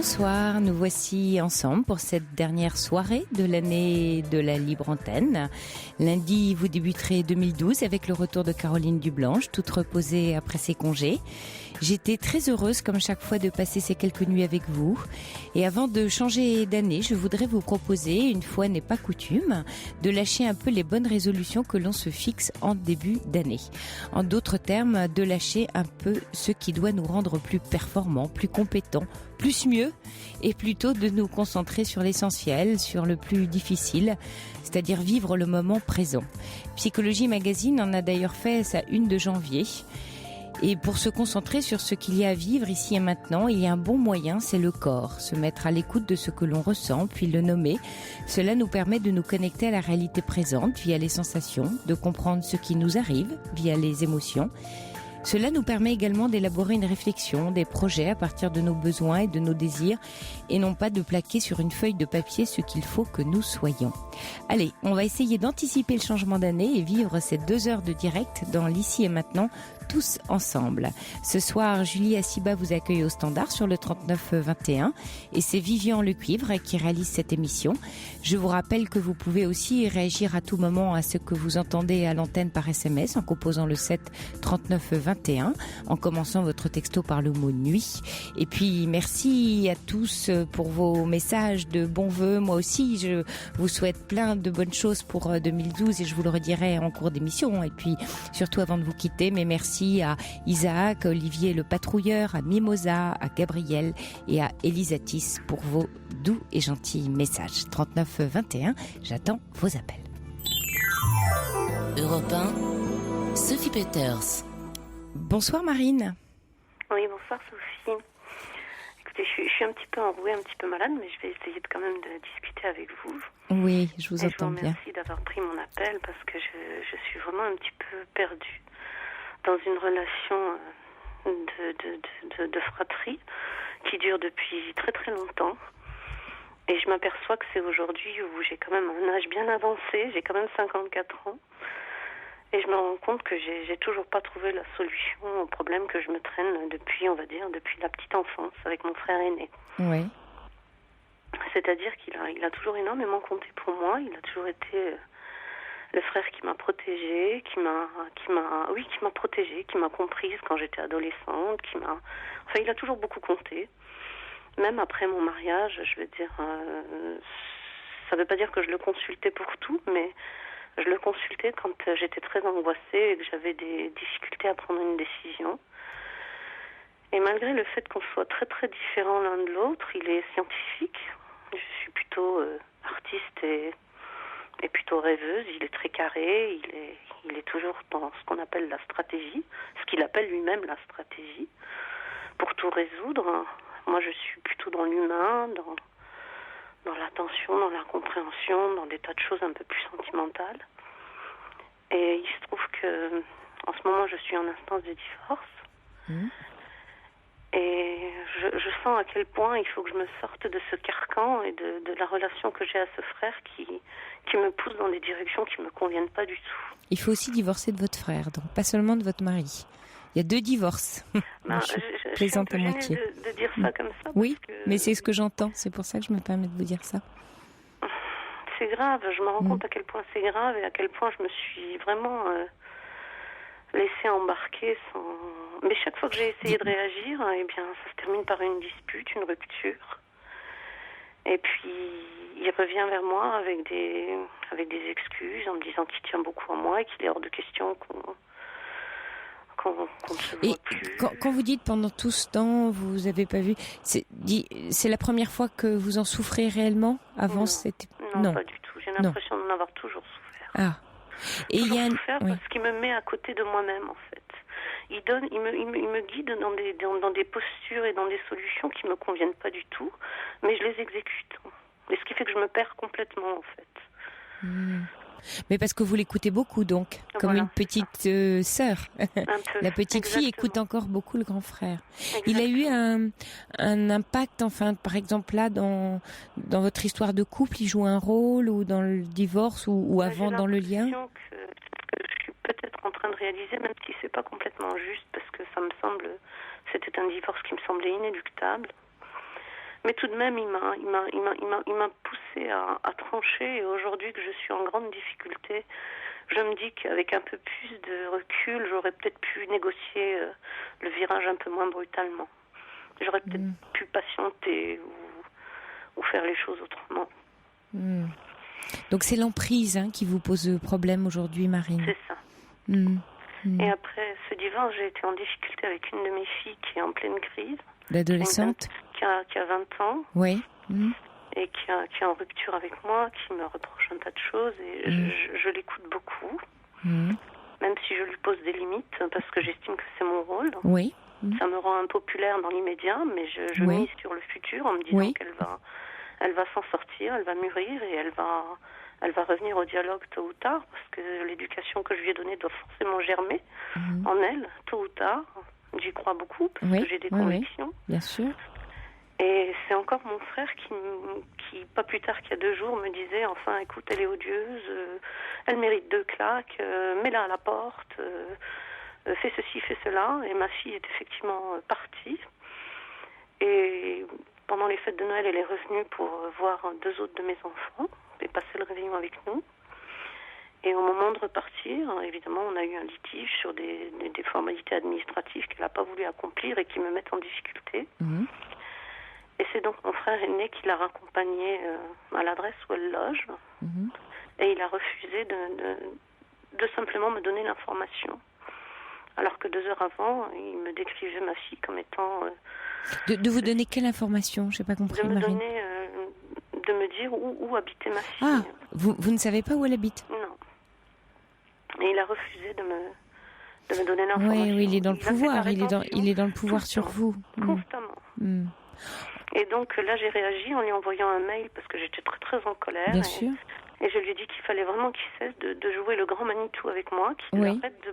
Bonsoir, nous voici ensemble pour cette dernière soirée de l'année de la Libre Antenne. Lundi, vous débuterez 2012 avec le retour de Caroline Dublanche, toute reposée après ses congés. J'étais très heureuse, comme chaque fois, de passer ces quelques nuits avec vous. Et avant de changer d'année, je voudrais vous proposer, une fois n'est pas coutume, de lâcher un peu les bonnes résolutions que l'on se fixe en début d'année. En d'autres termes, de lâcher un peu ce qui doit nous rendre plus performants, plus compétents, plus mieux, et plutôt de nous concentrer sur l'essentiel, sur le plus difficile, c'est-à-dire vivre le moment présent. Psychologie Magazine en a d'ailleurs fait sa une de janvier. Et pour se concentrer sur ce qu'il y a à vivre ici et maintenant, il y a un bon moyen, c'est le corps. Se mettre à l'écoute de ce que l'on ressent, puis le nommer. Cela nous permet de nous connecter à la réalité présente via les sensations, de comprendre ce qui nous arrive via les émotions. Cela nous permet également d'élaborer une réflexion, des projets à partir de nos besoins et de nos désirs, et non pas de plaquer sur une feuille de papier ce qu'il faut que nous soyons. Allez, on va essayer d'anticiper le changement d'année et vivre ces 2 heures de direct dans l'ici et maintenant, tous ensemble. Ce soir, Julie Assiba vous accueille au standard sur le 3921 et c'est Vivian Lecuivre qui réalise cette émission. Je vous rappelle que vous pouvez aussi réagir à tout moment à ce que vous entendez à l'antenne par SMS en composant le 7 39 21, en commençant votre texto par le mot nuit. Et puis merci à tous pour vos messages de bons vœux. Moi aussi, je vous souhaite plein de bonnes choses pour 2012 et je vous le redirai en cours d'émission. Et puis surtout avant de vous quitter, mais merci à Isaac, à Olivier le patrouilleur, à Mimosa, à Gabriel et à Elisatis pour vos doux et gentils messages. 39 21, j'attends vos appels. Europe 1, Sophie Peters. Bonsoir Marine. Oui, bonsoir Sophie. Écoutez, je suis un petit peu enrouée, un petit peu malade, mais je vais essayer quand même de discuter avec vous. Oui, je vous entends bien. Je vous remercie d'avoir pris mon appel parce que je suis vraiment un petit peu perdue dans une relation de fratrie qui dure depuis très très longtemps. Et je m'aperçois que c'est aujourd'hui où j'ai quand même un âge bien avancé, j'ai quand même 54 ans. Et je me rends compte que j'ai toujours pas trouvé la solution au problème que je me traîne depuis, on va dire, depuis la petite enfance avec mon frère aîné. Oui. C'est-à-dire qu'il a toujours énormément compté pour moi, il a toujours été le frère qui m'a protégée, qui m'a protégée, qui m'a comprise quand j'étais adolescente, il a toujours beaucoup compté. Même après mon mariage, je veux dire, ça veut pas dire que je le consultais pour tout, mais je le consultais quand j'étais très angoissée et que j'avais des difficultés à prendre une décision. Et malgré le fait qu'on soit très très différents l'un de l'autre, il est scientifique. Je suis plutôt artiste et plutôt rêveuse. Il est très carré, il est toujours dans ce qu'on appelle la stratégie, ce qu'il appelle lui-même la stratégie, pour tout résoudre. Moi, je suis plutôt dans l'humain, dans l'attention, dans la compréhension, dans des tas de choses un peu plus sentimentales. Et il se trouve que en ce moment, je suis en instance de divorce. Et je sens à quel point il faut que je me sorte de ce carcan et de la relation que j'ai à ce frère qui me pousse dans des directions qui me conviennent pas du tout. Il faut aussi divorcer de votre frère, donc pas seulement de votre mari. Il y a 2 divorces. Je plaisante à moitié. De dire ça comme ça. Oui, parce que mais c'est ce que j'entends. C'est pour ça que je me permets de vous dire ça. C'est grave. Je me rends compte à quel point c'est grave et à quel point je me suis vraiment laissée embarquer sans. Mais chaque fois que j'ai essayé de réagir, eh bien, ça se termine par une dispute, une rupture. Et puis, il revient vers moi avec des excuses en me disant qu'il tient beaucoup à moi et qu'il est hors de question qu'on ne se voit plus. Quand vous dites pendant tout ce temps, vous avez pas vu, c'est la première fois que vous en souffrez réellement? Avant, c'était non, pas du tout. J'ai l'impression d'en avoir toujours souffert. Ah. Et il y a parce qu'il me met à côté de moi-même en fait. Il me guide dans des postures et dans des solutions qui me conviennent pas du tout, mais je les exécute. Et ce qui fait que je me perds complètement en fait. Mais parce que vous l'écoutez beaucoup donc, comme une petite sœur. La petite fille écoute encore beaucoup le grand frère. Exactement. Il a eu un impact, enfin, par exemple là, dans votre histoire de couple, il joue un rôle, ou dans le divorce, ou avant dans le lien? Que je suis peut-être en train de réaliser, même si c'est pas complètement juste, parce que ça me semble, c'était un divorce qui me semblait inéluctable. Mais tout de même, il m'a poussé à trancher. Et aujourd'hui que je suis en grande difficulté, je me dis qu'avec un peu plus de recul, j'aurais peut-être pu négocier le virage un peu moins brutalement. J'aurais peut-être pu patienter ou faire les choses autrement. Donc c'est l'emprise qui vous pose problème aujourd'hui, Marine. C'est ça. Et après ce divorce, j'ai été en difficulté avec une de mes filles qui est en pleine crise. L'adolescente qui a 20 ans. Oui. Et qui est en rupture avec moi, qui me reproche un tas de choses. Et je l'écoute beaucoup. Même si je lui pose des limites, parce que j'estime que c'est mon rôle. Oui. Ça me rend impopulaire dans l'immédiat, mais je mise sur le futur en me disant qu'elle va s'en sortir, elle va mûrir et elle va revenir au dialogue tôt ou tard, parce que l'éducation que je lui ai donnée doit forcément germer en elle, tôt ou tard. J'y crois beaucoup, parce que j'ai des convictions. Bien sûr. Et c'est encore mon frère qui, pas plus tard qu'il y a 2 jours, me disait, enfin, écoute, elle est odieuse, elle mérite 2 claques, mets-la à la porte, fais ceci, fais cela. Et ma fille est effectivement partie. Et pendant les fêtes de Noël, elle est revenue pour voir 2 autres de mes enfants et passer le réveillon avec nous. Et au moment de repartir, évidemment, on a eu un litige sur des formalités administratives qu'elle n'a pas voulu accomplir et qui me mettent en difficulté. Et c'est donc mon frère aîné qui l'a raccompagnée à l'adresse où elle loge. Et il a refusé de simplement me donner l'information. Alors que 2 heures avant, il me décrivait ma fille comme étant... De vous donner quelle information? Je n'ai pas compris, Marine. De me dire où habitait ma fille. Ah, vous ne savez pas où elle habite? Non. Et il a refusé de me donner l'information. Oui, il est dans le pouvoir. Il est dans le pouvoir sur vous. Constamment. Et donc là, j'ai réagi en lui envoyant un mail parce que j'étais très très en colère. Bien sûr. Et je lui ai dit qu'il fallait vraiment qu'il cesse de jouer le grand Manitou avec moi, qu'il arrête de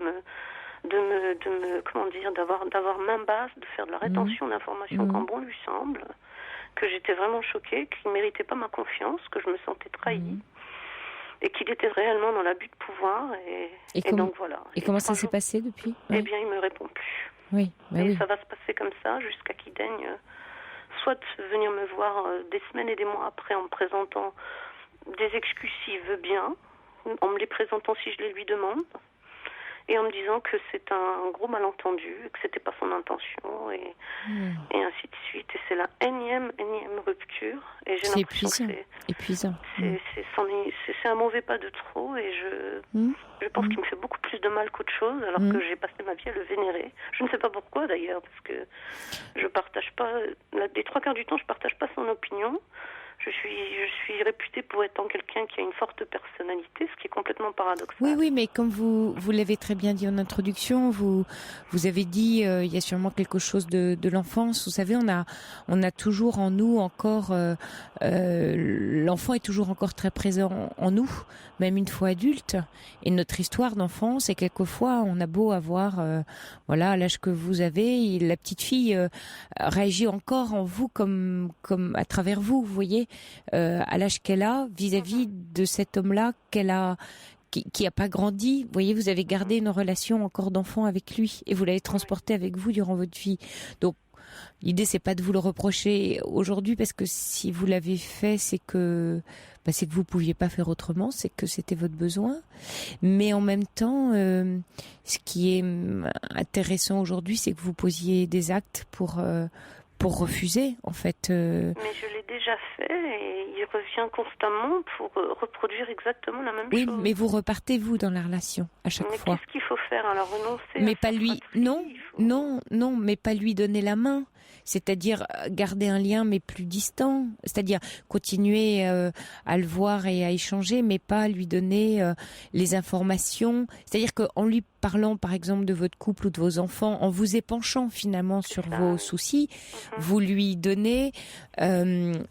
me comment dire, d'avoir main basse, de faire de la rétention d'informations quand bon lui semble, que j'étais vraiment choquée, qu'il ne méritait pas ma confiance, que je me sentais trahie. Et qu'il était réellement dans l'abus de pouvoir. Et donc voilà. Et comment ça s'est passé depuis? Eh bien, il ne me répond plus. Oui, ça va se passer comme ça jusqu'à qu'il daigne soit venir me voir des semaines et des mois après en me présentant des excuses s'il veut bien, en me les présentant si je les lui demande, et en me disant que c'est un gros malentendu, que c'était pas son intention, et ainsi de suite. Et c'est la énième rupture. Et j'ai l'impression que c'est épuisant. C'est un mauvais pas de trop, et je pense qu'il me fait beaucoup plus de mal qu'autre chose, alors que j'ai passé ma vie à le vénérer. Je ne sais pas pourquoi d'ailleurs, parce que je partage pas, les 3/4 du temps, je partage pas son opinion. Je suis réputée pour être quelqu'un qui a une forte personnalité, ce qui est complètement paradoxal. Oui, mais comme vous l'avez très bien dit en introduction, vous avez dit il y a sûrement quelque chose de l'enfance. Vous savez, on a toujours en nous encore l'enfant est toujours encore très présent en nous, même une fois adulte. Et notre histoire d'enfance, et quelquefois on a beau avoir à l'âge que vous avez, la petite fille réagit encore en vous comme à travers vous, vous voyez. À l'âge qu'elle a, vis-à-vis de cet homme-là qui a pas grandi. Vous voyez, vous avez gardé une relation encore d'enfant avec lui et vous l'avez transporté avec vous durant votre vie. Donc, l'idée, c'est pas de vous le reprocher aujourd'hui, parce que si vous l'avez fait, c'est que vous pouviez pas faire autrement, c'est que c'était votre besoin. Mais en même temps, ce qui est intéressant aujourd'hui, c'est que vous posiez des actes pour refuser, en fait. Mais je l'ai déjà fait et il revient constamment pour reproduire exactement la même chose. Oui, mais vous repartez, vous, dans la relation, à chaque fois. Mais qu'est-ce qu'il faut faire? Alors renoncer? Mais pas lui, non, mais pas lui donner la main. C'est-à-dire garder un lien mais plus distant, c'est-à-dire continuer à le voir et à échanger, mais pas lui donner les informations. C'est-à-dire qu'en lui parlant par exemple de votre couple ou de vos enfants, en vous épanchant finalement sur vos soucis, vous lui donnez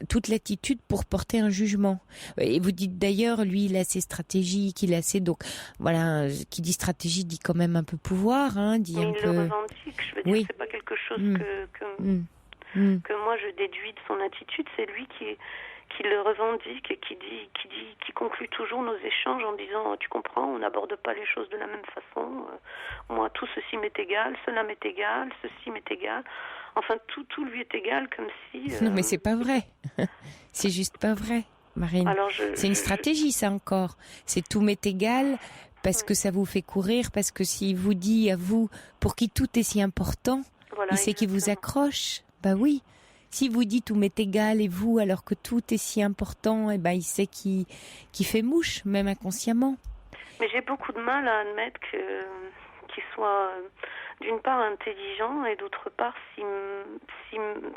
toute l'attitude pour porter un jugement. Et vous dites d'ailleurs, lui il a ses stratégies, qu'il a ses... Donc voilà, qui dit stratégie dit quand même un peu pouvoir, dit un peu... Il le revendique, je veux dire, c'est pas quelque chose que moi je déduis de son attitude, c'est lui qui le revendique et qui conclut toujours nos échanges en disant tu comprends, on n'aborde pas les choses de la même façon. Moi, tout ceci m'est égal, cela m'est égal, ceci m'est égal. Enfin, tout lui est égal, comme si. Non, mais c'est pas vrai. C'est juste pas vrai, Marine. Alors c'est une stratégie, ça encore. C'est tout m'est égal parce que ça vous fait courir, parce que s'il vous dit à vous, pour qui tout est si important, voilà, il sait qu'il vous accroche. Bah oui. Si vous dit tout m'est égal et vous, alors que tout est si important, eh ben il sait qu'il fait mouche, même inconsciemment. Mais j'ai beaucoup de mal à admettre qu'il soit d'une part intelligent et d'autre part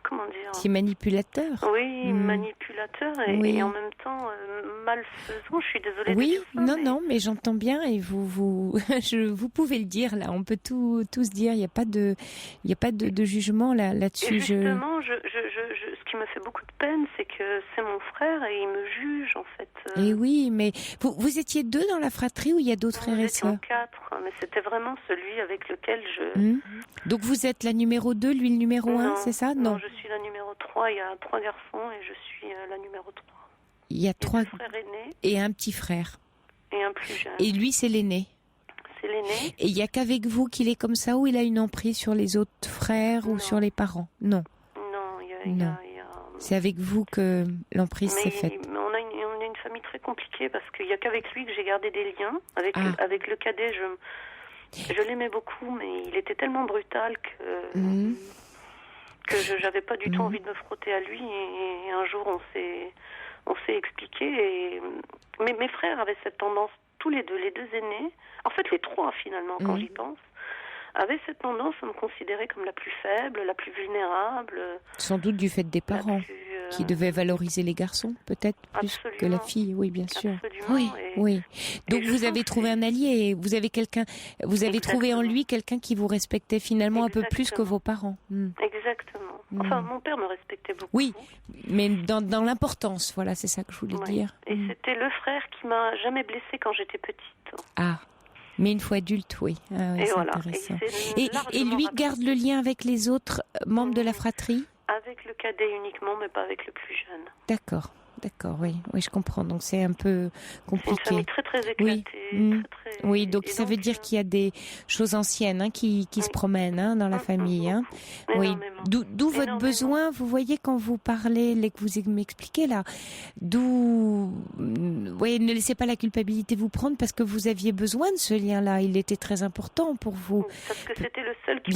comment dire, si manipulateur. Oui, manipulateur et en même temps malfaisant. Je suis désolée de dire ça. Non, mais j'entends bien et vous pouvez le dire là. On peut tous dire. Il n'y a pas de jugement là-dessus. Et justement, ce qui me fait beaucoup de peine, c'est que c'est mon frère et il me juge en fait. Et oui, mais vous étiez 2 dans la fratrie ou il y a d'autres frères et sœurs? 4, mais c'était vraiment celui avec lequel je. Donc vous êtes la numéro 2, lui le numéro 1, c'est ça? Non, je suis la numéro 3. Il y a 3 garçons et je suis la numéro 3. Il y a 3 frères aînés. Et un petit frère. Et un plus jeune. Et lui, c'est l'aîné. C'est l'aîné. Et il n'y a qu'avec vous qu'il est comme ça ou il a une emprise sur les autres frères ou sur les parents? Non. Non, c'est avec vous que l'emprise s'est faite. Mais on a une famille très compliquée parce qu'il n'y a qu'avec lui que j'ai gardé des liens. Avec le cadet, je l'aimais beaucoup, mais il était tellement brutal que je n'avais pas du tout envie de me frotter à lui. Et un jour, on s'est expliqué. Mais mes frères avaient cette tendance, tous les deux aînés, en fait les 3 finalement, quand j'y pense, avaient cette tendance à me considérer comme la plus faible, la plus vulnérable. Sans doute du fait des parents qui devaient valoriser les garçons, peut-être plus que la fille, oui, bien sûr. Absolument. Oui. Donc vous avez trouvé un allié et vous avez trouvé en lui quelqu'un qui vous respectait finalement un peu plus que vos parents. Exactement. Enfin, mon père me respectait beaucoup. Oui, mais dans l'importance, voilà, c'est ça que je voulais dire. Et c'était le frère qui m'a jamais blessée quand j'étais petite. Ah. Mais une fois adulte, oui. Ah, et c'est voilà. intéressant. Et lui garde le lien avec les autres membres de la fratrie? Avec le cadet uniquement, mais pas avec le plus jeune. D'accord, oui, je comprends. Donc c'est un peu compliqué. C'est une famille très très éclatée. Oui, donc ça veut dire qu'il y a des choses anciennes qui se promènent dans la famille. Oui, d'où votre besoin, vous voyez quand vous parlez, que vous m'expliquez là, ne laissez pas la culpabilité vous prendre parce que vous aviez besoin de ce lien-là. Il était très important pour vous. Parce que c'était le seul qui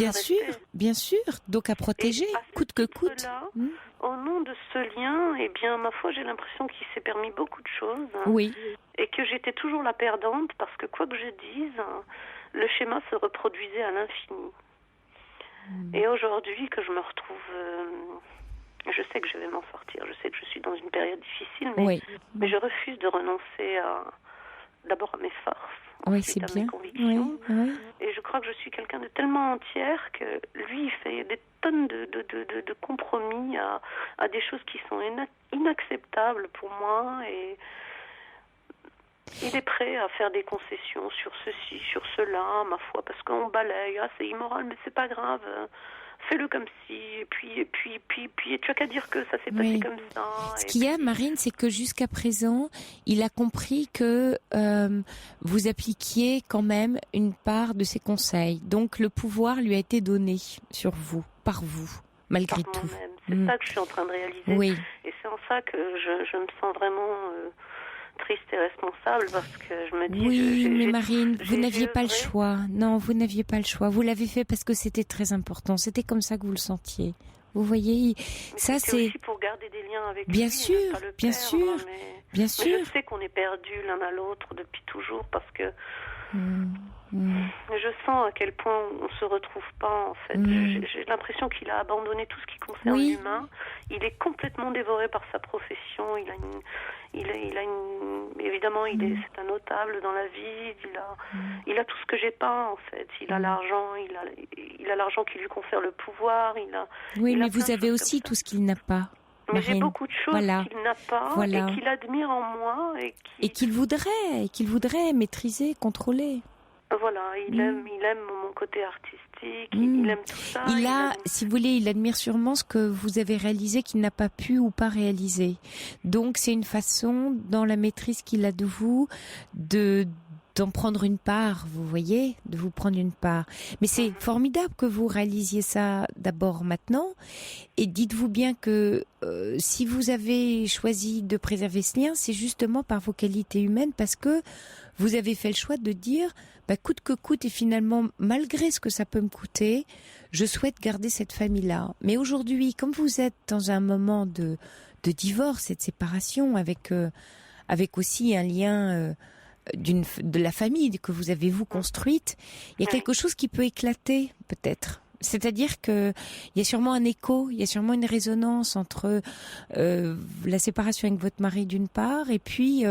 Bien sûr, donc à protéger, coûte que coûte. Au nom de ce lien, eh bien, ma foi, j'ai l'impression qu'il s'est permis beaucoup de choses. Oui. Et que j'étais toujours la perdante parce que quoi que je dise, le schéma se reproduisait à l'infini. Et aujourd'hui, que je me retrouve... je sais que je vais m'en sortir, je sais que je suis dans une période difficile, mais je refuse de renoncer d'abord à mes forces. Oui, c'est à bien. Mes convictions. Oui. Et je crois que je suis quelqu'un de tellement entière que lui, il fait des tonnes de compromis à des choses qui sont inacceptables pour moi. Et il est prêt à faire des concessions sur ceci, sur cela, ma foi, parce qu'on balaye. Ah, c'est immoral, mais c'est pas grave. Fais-le comme si, et puis, tu as qu'à dire que ça s'est passé comme ça. Ce qu'il y a, Marine, c'est que jusqu'à présent, il a compris que vous appliquiez quand même une part de ses conseils. Donc le pouvoir lui a été donné sur vous, par vous, malgré tout. C'est ça que je suis en train de réaliser. Oui. Et c'est en ça que je me sens vraiment... triste et responsable parce que je me dis... Oui, mais Marine, vous n'aviez pas le choix. Non, vous n'aviez pas le choix. Vous l'avez fait parce que c'était très important. C'était comme ça que vous le sentiez. Vous voyez, ça c'est... aussi pour garder des liens avec bien lui. Sûr, pas le bien perdre, sûr, bien sûr. Mais je sais qu'on est perdus l'un à l'autre depuis toujours parce que... Je sens à quel point on se retrouve pas en fait. J'ai l'impression qu'il a abandonné tout ce qui concerne l'humain. Il est complètement dévoré par sa profession. Évidemment, c'est un notable dans la vie. Il a tout ce que j'ai pas en fait. Il a l'argent, il a l'argent qui lui confère le pouvoir. Mais vous avez aussi tout ce qu'il n'a pas. Mais j'ai beaucoup de choses qu'il n'a pas et qu'il admire en moi et qu'il voudrait maîtriser, contrôler. Voilà, il aime mon côté artistique, il aime tout ça. Si vous voulez, il admire sûrement ce que vous avez réalisé qu'il n'a pas pu ou pas réaliser. Donc c'est une façon, dans la maîtrise qu'il a de vous, d'en prendre une part, vous voyez, de vous prendre une part. Mais c'est formidable que vous réalisiez ça d'abord maintenant. Et dites-vous bien que si vous avez choisi de préserver ce lien, c'est justement par vos qualités humaines, parce que vous avez fait le choix de dire, coûte que coûte, et finalement, malgré ce que ça peut me coûter, je souhaite garder cette famille-là. Mais aujourd'hui, comme vous êtes dans un moment de divorce et de séparation, avec aussi un lien de la famille que vous avez vous construite, il y a quelque chose qui peut éclater, peut-être. C'est-à-dire que il y a sûrement un écho, il y a sûrement une résonance entre la séparation avec votre mari d'une part, et puis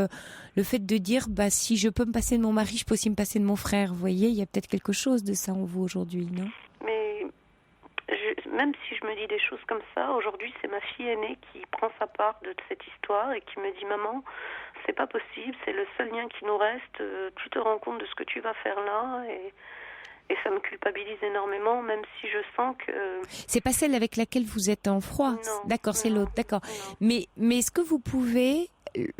le fait de dire si je peux me passer de mon mari, je peux aussi me passer de mon frère. Vous voyez, il y a peut-être quelque chose de ça en vous aujourd'hui, non? Mais même si je me dis des choses comme ça, aujourd'hui c'est ma fille aînée qui prend sa part de cette histoire et qui me dit, maman, c'est pas possible, c'est le seul lien qui nous reste, tu te rends compte de ce que tu vas faire là, et ça me culpabilise énormément, même si je sens que... C'est pas celle avec laquelle vous êtes en froid. Non, d'accord, c'est l'autre, d'accord. Non. Mais est-ce que vous pouvez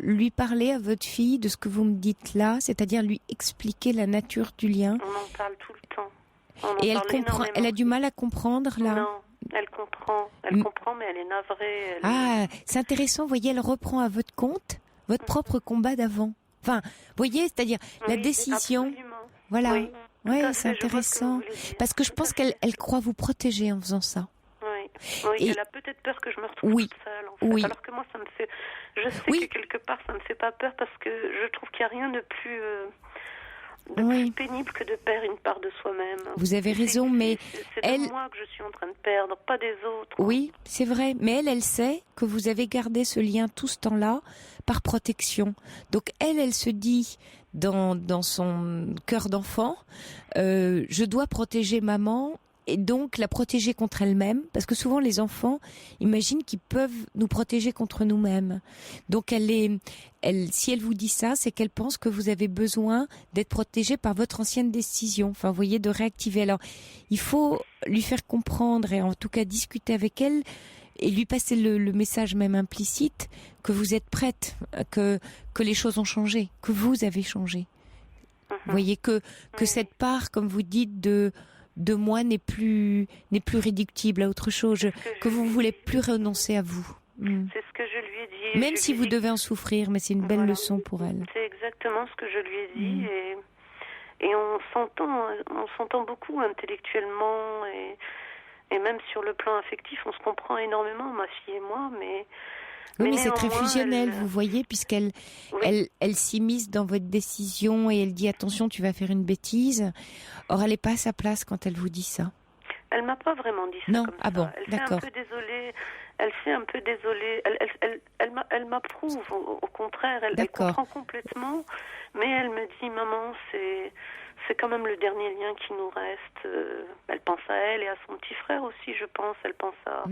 lui parler à votre fille de ce que vous me dites là, c'est-à-dire lui expliquer la nature du lien? On en parle tout le temps. Et elle comprend, elle a du mal à comprendre là? Non, elle comprend, mais elle est navrée. C'est intéressant, vous voyez, elle reprend à votre compte votre propre combat d'avant. Enfin, vous voyez, c'est-à-dire la décision. Absolument. Voilà. Oui, c'est intéressant. Parce que je pense qu'elle croit vous protéger en faisant ça. Oui, elle a peut-être peur que je me retrouve toute seule, en fait. Oui. Alors que moi, ça me fait... Je sais que quelque part, ça me fait pas peur, parce que je trouve qu'il n'y a rien de plus... plus pénible que de perdre une part de soi-même. Vous avez raison, mais c'est de moi que je suis en train de perdre, pas des autres. Oui, c'est vrai, mais elle sait que vous avez gardé ce lien tout ce temps-là par protection. Donc elle se dit dans son cœur d'enfant, je dois protéger maman, et donc la protéger contre elle-même, parce que souvent les enfants imaginent qu'ils peuvent nous protéger contre nous-mêmes. Donc si elle vous dit ça, c'est qu'elle pense que vous avez besoin d'être protégé par votre ancienne décision. Enfin, vous voyez, de réactiver. Alors, il faut lui faire comprendre, et en tout cas discuter avec elle, et lui passer le message même implicite que vous êtes prête, que les choses ont changé, que vous avez changé. Vous voyez que cette part, comme vous dites, de moi n'est plus réductible à autre chose, que vous voulez plus renoncer à vous. C'est ce que je lui ai dit. Même si vous devez en souffrir, mais c'est une belle leçon pour elle. C'est exactement ce que je lui ai dit, et on s'entend beaucoup intellectuellement, et même sur le plan affectif, on se comprend énormément, ma fille et moi, mais... Oui, mais c'est très fusionnel, vous voyez, puisqu'elle elle s'immisce dans votre décision, et elle dit attention, tu vas faire une bêtise. Or, elle n'est pas à sa place quand elle vous dit ça. Elle m'a pas vraiment dit ça. Non, comme ça. Bon, elle d'accord. Elle s'est un peu désolée. Elle m'approuve, au contraire, elle comprend complètement, mais elle me dit, maman, c'est quand même le dernier lien qui nous reste. Elle pense à elle et à son petit frère aussi, je pense. Elle pense à...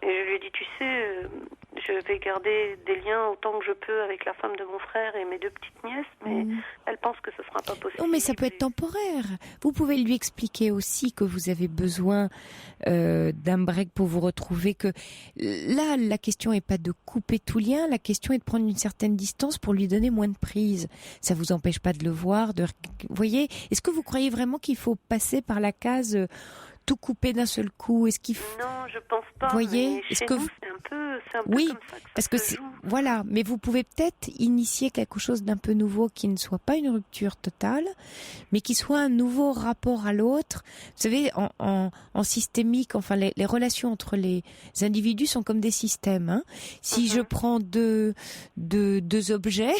Et je lui ai dit, tu sais, je vais garder des liens autant que je peux avec la femme de mon frère et mes deux petites nièces, mais elle pense que ce sera pas possible. Non, mais ça peut être temporaire. Vous pouvez lui expliquer aussi que vous avez besoin d'un break pour vous retrouver, que là, la question est pas de couper tout lien, la question est de prendre une certaine distance pour lui donner moins de prise. Ça vous empêche pas de le voir, vous voyez, est-ce que vous croyez vraiment qu'il faut passer par la case tout couper d'un seul coup? Est-ce qu'il faut... Non, je pense pas. Voyez, est-ce que vous... c'est un peu oui, comme ça que parce que voilà, mais vous pouvez peut-être initier quelque chose d'un peu nouveau, qui ne soit pas une rupture totale, mais qui soit un nouveau rapport à l'autre. Vous savez, en systémique, enfin les relations entre les individus sont comme des systèmes. Hein. Si je prends deux objets,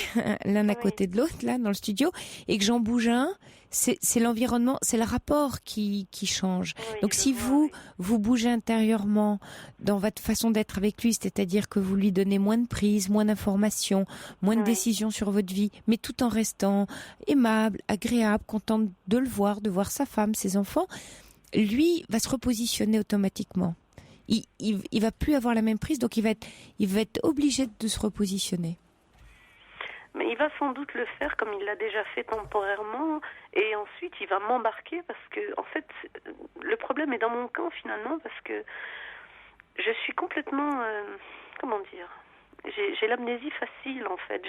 l'un à côté de l'autre, là dans le studio, et que j'en bouge un, c'est l'environnement, c'est le rapport qui change. Donc si vous bougez intérieurement dans votre façon d'être avec lui, c'est-à-dire que vous lui donnez moins de prise, moins d'informations, moins de décisions sur votre vie, mais tout en restant aimable, agréable, content de le voir, de voir sa femme, ses enfants, lui va se repositionner automatiquement. Il va plus avoir la même prise, donc il va être obligé de se repositionner. Mais il va sans doute le faire comme il l'a déjà fait temporairement, et ensuite il va m'embarquer parce que, en fait, le problème est dans mon camp finalement, parce que je suis complètement, comment dire, j'ai l'amnésie facile en fait.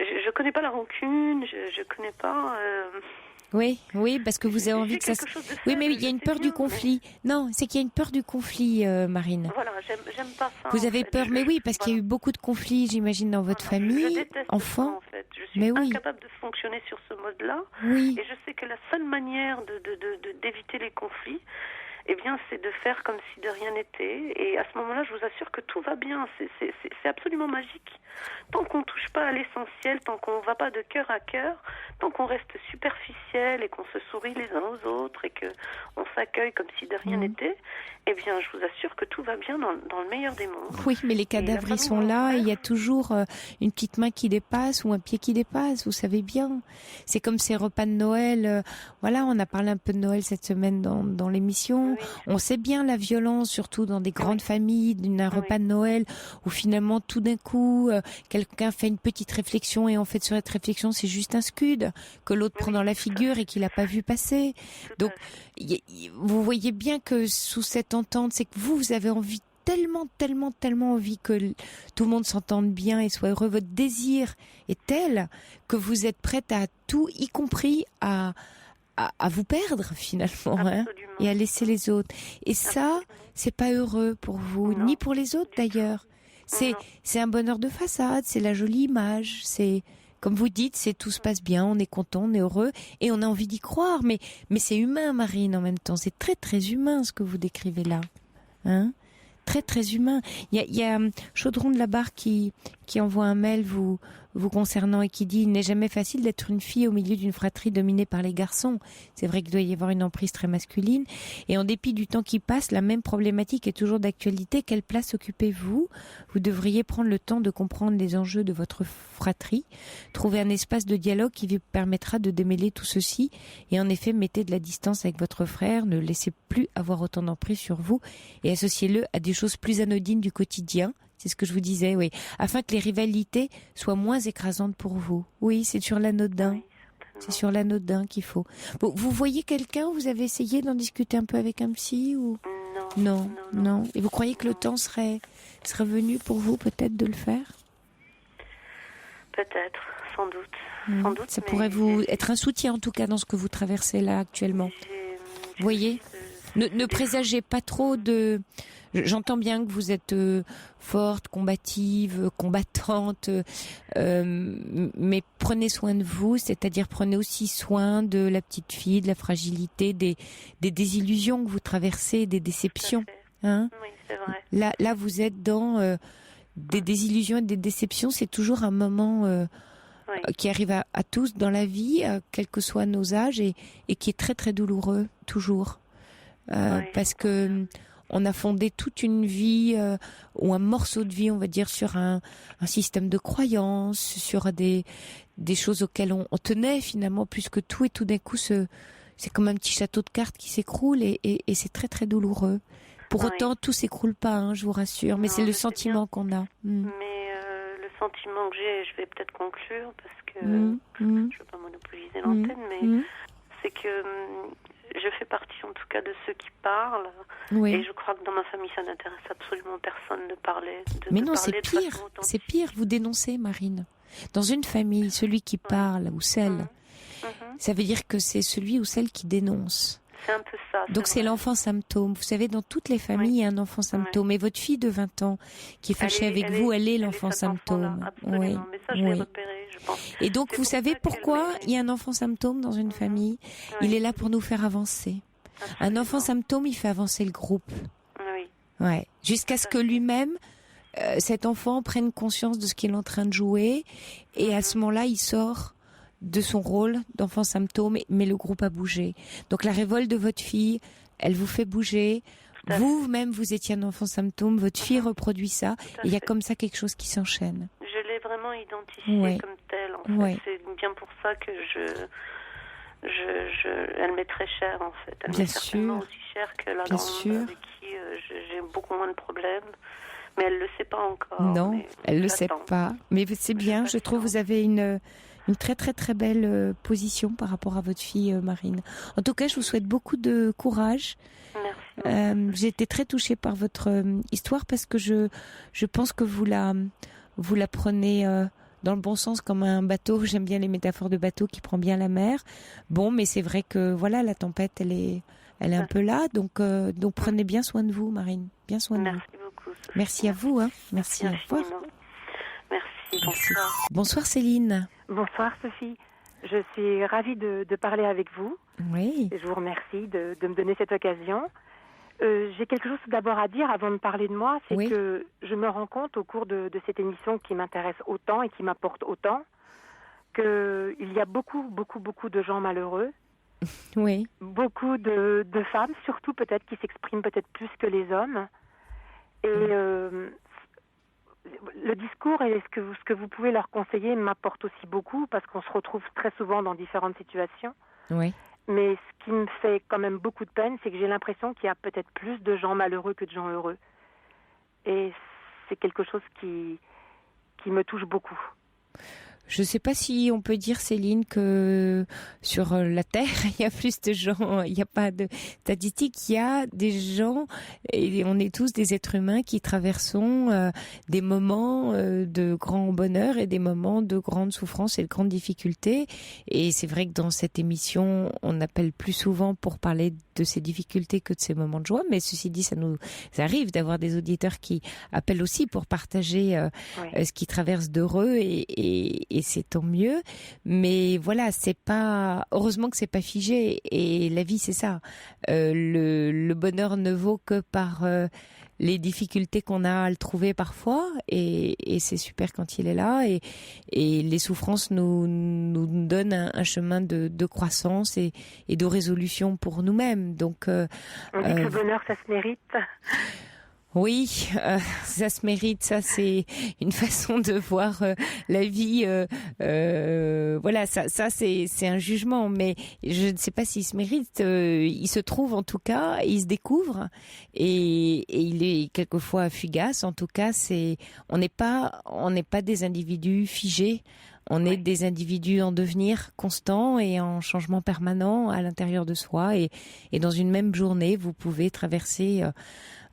Je connais pas la rancune, je connais pas. Oui, parce que vous avez envie que ça se... Oui, mais il y a une peur du conflit. Non, c'est qu'il y a une peur du conflit, Marine. Voilà, j'aime pas ça. Vous avez peur, mais oui, parce qu'il y a eu beaucoup de conflits, j'imagine, dans votre famille, je déteste enfant. ça, en fait. Je suis incapable de fonctionner sur ce mode-là. Oui. Et je sais que la seule manière d'éviter les conflits, eh bien, c'est de faire comme si de rien n'était. Et à ce moment-là, je vous assure que tout va bien. C'est absolument magique. Tant qu'on ne touche pas à l'essentiel, tant qu'on ne va pas de cœur à cœur, tant qu'on reste superficiel et qu'on se sourit les uns aux autres et qu'on s'accueille comme si de rien n'était, eh bien, je vous assure que tout va bien dans le meilleur des mondes. Oui, mais les cadavres, ils sont là et il y a toujours une petite main qui dépasse ou un pied qui dépasse, vous savez bien. C'est comme ces repas de Noël. Voilà, on a parlé un peu de Noël cette semaine dans l'émission. Oui. On sait bien la violence, surtout dans des grandes familles, d'un repas de Noël, où finalement, tout d'un coup, quelqu'un fait une petite réflexion et en fait, sur cette réflexion, c'est juste un scud que l'autre prend dans la figure et qu'il n'a pas vu passer. Donc, vous voyez bien que sous cette entente, c'est que vous avez envie tellement envie que tout le monde s'entende bien et soit heureux. Votre désir est tel que vous êtes prête à tout, y compris à vous perdre finalement, hein, et à laisser les autres. Et ça, c'est pas heureux pour vous, ni pour les autres d'ailleurs. C'est un bonheur de façade, c'est la jolie image, c'est, comme vous dites, c'est tout se passe bien, on est content, on est heureux, et on a envie d'y croire. Mais c'est humain, Marine, en même temps. C'est très très humain ce que vous décrivez là, hein. Très très humain. Il y a Chaudron de la Barre qui envoie un mail vous concernant et qui dit: il n'est jamais facile d'être une fille au milieu d'une fratrie dominée par les garçons. C'est vrai qu'il doit y avoir une emprise très masculine. Et en dépit du temps qui passe, la même problématique est toujours d'actualité. Quelle place occupez-vous? Vous devriez prendre le temps de comprendre les enjeux de votre fratrie, trouver un espace de dialogue qui vous permettra de démêler tout ceci. Et en effet, mettez de la distance avec votre frère, ne laissez plus avoir autant d'emprise sur vous et associez-le à des choses plus anodines du quotidien. C'est ce que je vous disais, oui. Afin que les rivalités soient moins écrasantes pour vous. Oui, c'est sur l'anodin. Oui, c'est sur l'anodin qu'il faut. Bon, vous voyez quelqu'un? Vous avez essayé d'en discuter un peu avec un psy ou... Non. Et vous croyez que le temps serait venu pour vous peut-être de le faire? Peut-être, sans doute. Ça pourrait vous être un soutien en tout cas dans ce que vous traversez là actuellement. Vous voyez? Ne présagez pas trop de... J'entends bien que vous êtes forte, combative, combattante, mais prenez soin de vous, c'est-à-dire prenez aussi soin de la petite fille, de la fragilité, des désillusions que vous traversez, des déceptions. Hein? Oui, c'est vrai. Là, vous êtes dans des désillusions et des déceptions. C'est toujours un moment qui arrive à tous dans la vie, quels que soient nos âges, et qui est très très douloureux, toujours. Parce que on a fondé toute une vie ou un morceau de vie, on va dire, sur un système de croyances, sur des choses auxquelles on tenait finalement plus que tout, et tout d'un coup c'est comme un petit château de cartes qui s'écroule et c'est très très douloureux. Pour autant, tout s'écroule pas, hein, je vous rassure, mais c'est le sentiment qu'on a. Mais le sentiment que j'ai, je vais peut-être conclure parce que je ne veux pas monopoliser l'antenne, mais c'est que je fais partie en tout cas de ceux qui parlent, et je crois que dans ma famille ça n'intéresse absolument personne de parler. Mais non, c'est pire, vous dénoncez, Marine. Dans une famille, celui qui parle ou celle, ça veut dire que c'est celui ou celle qui dénonce. C'est un peu ça. Donc c'est l'enfant symptôme. Vous savez, dans toutes les familles, il y a un enfant symptôme. Et votre fille de 20 ans qui est fâchée avec vous, elle est l'enfant symptôme. Oui. Mais ça, je l'ai repéré, je pense. Et donc, vous savez pourquoi il y a un enfant symptôme dans une famille? Il est là pour nous faire avancer. Un enfant symptôme, il fait avancer le groupe. Ouais. Jusqu'à ce que lui-même, cet enfant, prenne conscience de ce qu'il est en train de jouer. Et à ce moment-là, il sort de son rôle d'enfant symptôme, mais le groupe a bougé. Donc la révolte de votre fille, elle vous fait bouger. Vous-même, vous étiez un enfant symptôme, votre fille reproduit ça, et il y a comme ça quelque chose qui s'enchaîne. Je l'ai vraiment identifiée comme telle, en fait. C'est bien pour ça que elle m'est très chère, en fait. Elle m'est certainement aussi chère que la grand-mère avec qui j'ai beaucoup moins de problèmes. Mais elle le sait pas encore. Non, elle le sait j'attends. pas. Mais c'est bien, je trouve, vous avez une très très très belle position par rapport à votre fille Marine. En tout cas, je vous souhaite beaucoup de courage. Merci. J'ai été très touchée par votre histoire parce que je pense que vous la prenez dans le bon sens comme un bateau. J'aime bien les métaphores de bateau qui prend bien la mer. Bon, mais c'est vrai que voilà, la tempête, elle est un peu là. Donc prenez bien soin de vous, Marine. Bien soin de vous. Merci beaucoup, Sophie. Merci à vous. Hein. Merci. Au revoir. Infiniment. Merci, bonsoir. Bonsoir Céline. Bonsoir Sophie, je suis ravie de parler avec vous. Oui. Je vous remercie de me donner cette occasion. J'ai quelque chose d'abord à dire avant de parler de moi, c'est que je me rends compte au cours de cette émission qui m'intéresse autant et qui m'apporte autant, qu'il y a beaucoup de gens malheureux. Oui. Beaucoup de femmes, surtout peut-être, qui s'expriment peut-être plus que les hommes. Et le discours et ce que vous pouvez leur conseiller m'apporte aussi beaucoup parce qu'on se retrouve très souvent dans différentes situations. Oui. Mais ce qui me fait quand même beaucoup de peine, c'est que j'ai l'impression qu'il y a peut-être plus de gens malheureux que de gens heureux. Et c'est quelque chose qui me touche beaucoup. Je ne sais pas si on peut dire, Céline, que sur la Terre, il y a plus de gens, il n'y a pas de statistiques, il y a des gens, et on est tous des êtres humains qui traversons des moments de grand bonheur et des moments de grande souffrance et de grandes difficultés. Et c'est vrai que dans cette émission, on appelle plus souvent pour parler de ces difficultés que de ces moments de joie. Mais ceci dit, ça nous arrive d'avoir des auditeurs qui appellent aussi pour partager ce qu'ils traversent d'heureux et c'est tant mieux. Mais voilà, c'est pas, heureusement que c'est pas figé et la vie c'est ça. Le bonheur ne vaut que par les difficultés qu'on a à le trouver parfois et c'est super quand il est là et les souffrances nous donnent un chemin de croissance et de résolution pour nous-mêmes. Donc on dit que le bonheur ça se mérite. Oui, ça se mérite. Ça, c'est une façon de voir la vie. Voilà, ça c'est un jugement, mais je ne sais pas s'il se mérite. Il se trouve en tout cas, il se découvre, et il est quelquefois fugace. En tout cas, on n'est pas des individus figés. On est des individus en devenir constant et en changement permanent à l'intérieur de soi. Et dans une même journée, vous pouvez traverser